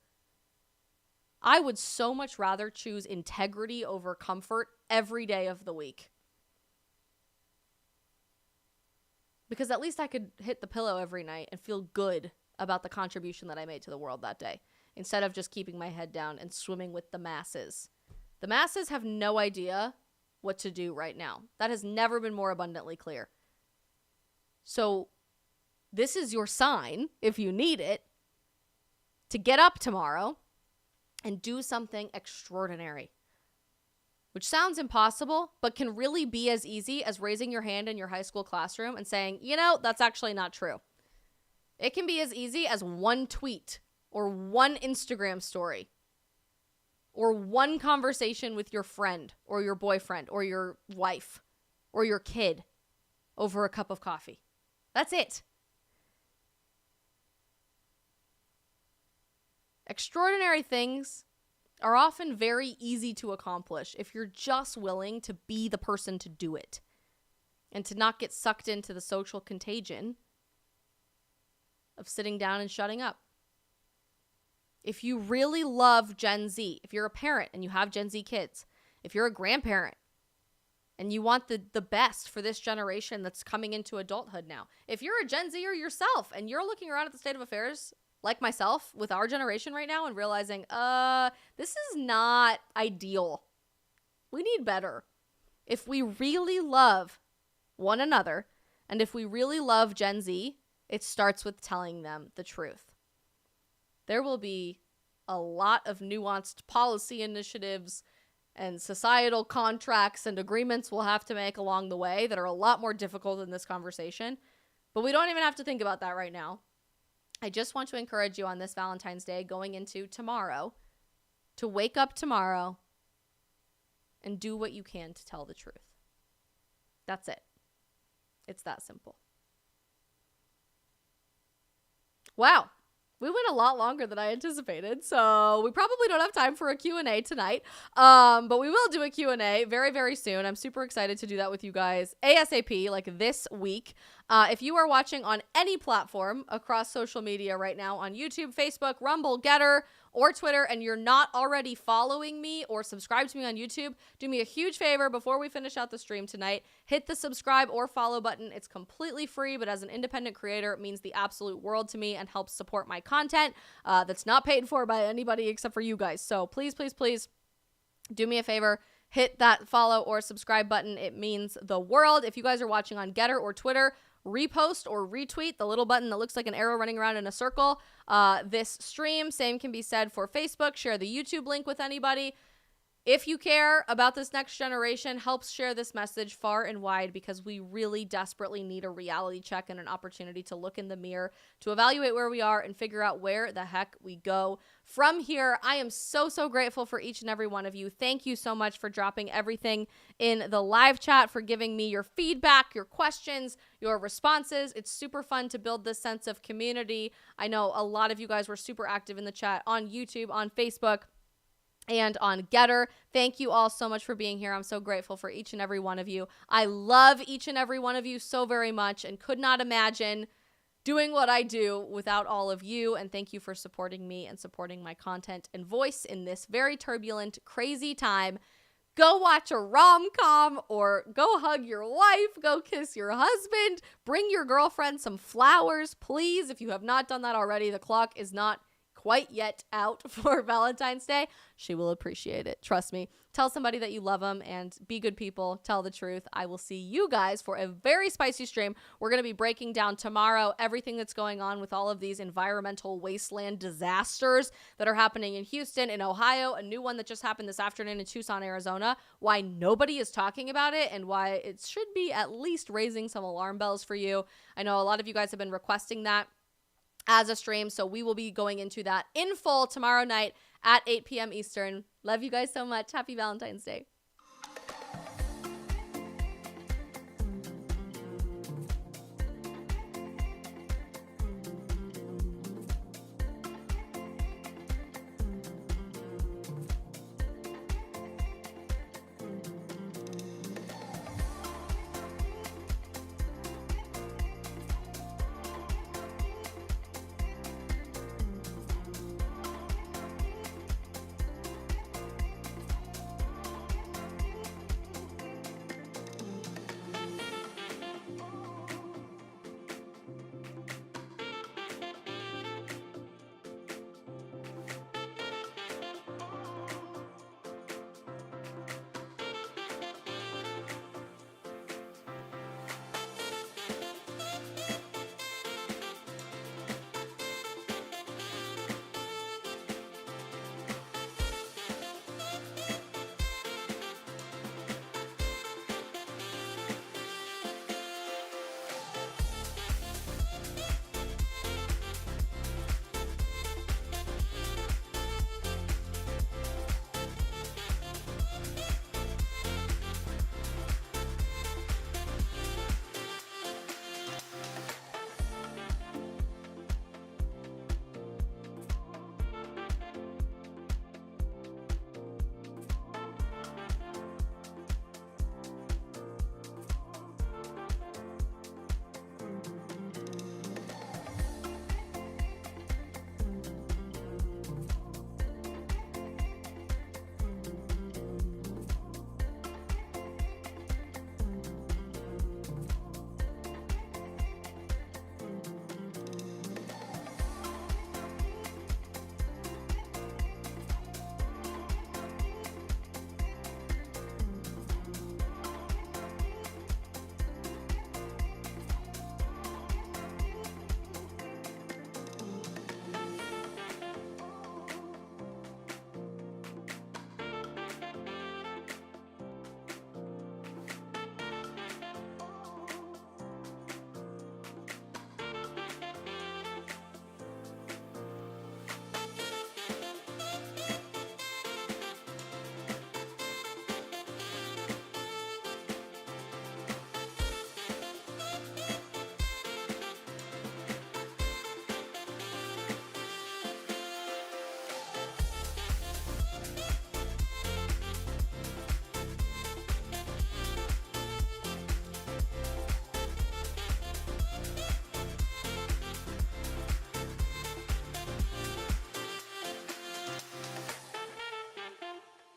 I would so much rather choose integrity over comfort every day of the week. Because at least I could hit the pillow every night and feel good about the contribution that I made to the world that day, instead of just keeping my head down and swimming with the masses. The masses have no idea what to do right now. That has never been more abundantly clear. So this is your sign, if you need it, to get up tomorrow and do something extraordinary. Which sounds impossible, but can really be as easy as raising your hand in your high school classroom and saying, that's actually not true. It can be as easy as one tweet or one Instagram story or one conversation with your friend or your boyfriend or your wife or your kid over a cup of coffee. That's it. Extraordinary things are often very easy to accomplish if you're just willing to be the person to do it and to not get sucked into the social contagion of sitting down and shutting up. If you really love Gen Z, if you're a parent and you have Gen Z kids, if you're a grandparent and you want the best for this generation that's coming into adulthood now, if you're a Gen Zer yourself and you're looking around at the state of affairs like myself with our generation right now and realizing, this is not ideal. We need better. If we really love one another and if we really love Gen Z, it starts with telling them the truth. There will be a lot of nuanced policy initiatives and societal contracts and agreements we'll have to make along the way that are a lot more difficult in this conversation. But we don't even have to think about that right now. I just want to encourage you on this Valentine's Day going into tomorrow to wake up tomorrow and do what you can to tell the truth. That's it. It's that simple. Wow. We went a lot longer than I anticipated, so we probably don't have time for a Q&A tonight, but we will do a Q&A very, very soon. I'm super excited to do that with you guys ASAP, like this week. If you are watching on any platform across social media right now, on YouTube, Facebook, Rumble, Getter, or Twitter, and you're not already following me or subscribed to me on YouTube, do me a huge favor before we finish out the stream tonight. Hit the subscribe or follow button. It's completely free, but as an independent creator, it means the absolute world to me and helps support my content that's not paid for by anybody except for you guys. So please, please, please do me a favor. Hit that follow or subscribe button. It means the world. If you guys are watching on Getter or Twitter, repost or retweet the little button that looks like an arrow running around in a circle this stream. Same can be said for Facebook. Share the YouTube link with anybody. If you care about this next generation, help share this message far and wide, because we really desperately need a reality check and an opportunity to look in the mirror, to evaluate where we are and figure out where the heck we go from here. I am so, so grateful for each and every one of you. Thank you so much for dropping everything in the live chat, for giving me your feedback, your questions, your responses. It's super fun to build this sense of community. I know a lot of you guys were super active in the chat on YouTube, on Facebook, and on Getter. Thank you all so much for being here. I'm so grateful for each and every one of you. I love each and every one of you so very much, and could not imagine doing what I do without all of you. And thank you for supporting me and supporting my content and voice in this very turbulent, crazy time. Go watch a rom-com, or go hug your wife, go kiss your husband, bring your girlfriend some flowers, please. If you have not done that already, the clock is not quite yet out for Valentine's Day. She will appreciate it. Trust me. Tell somebody that you love them, and be good people. Tell the truth. I will see you guys for a very spicy stream. We're going to be breaking down tomorrow everything that's going on with all of these environmental wasteland disasters that are happening in Houston, in Ohio, a new one that just happened this afternoon in Tucson, Arizona, why nobody is talking about it, and why it should be at least raising some alarm bells for you. I know a lot of you guys have been requesting that as a stream, so we will be going into that in full tomorrow night at 8 p.m. Eastern. Love you guys so much. Happy Valentine's Day.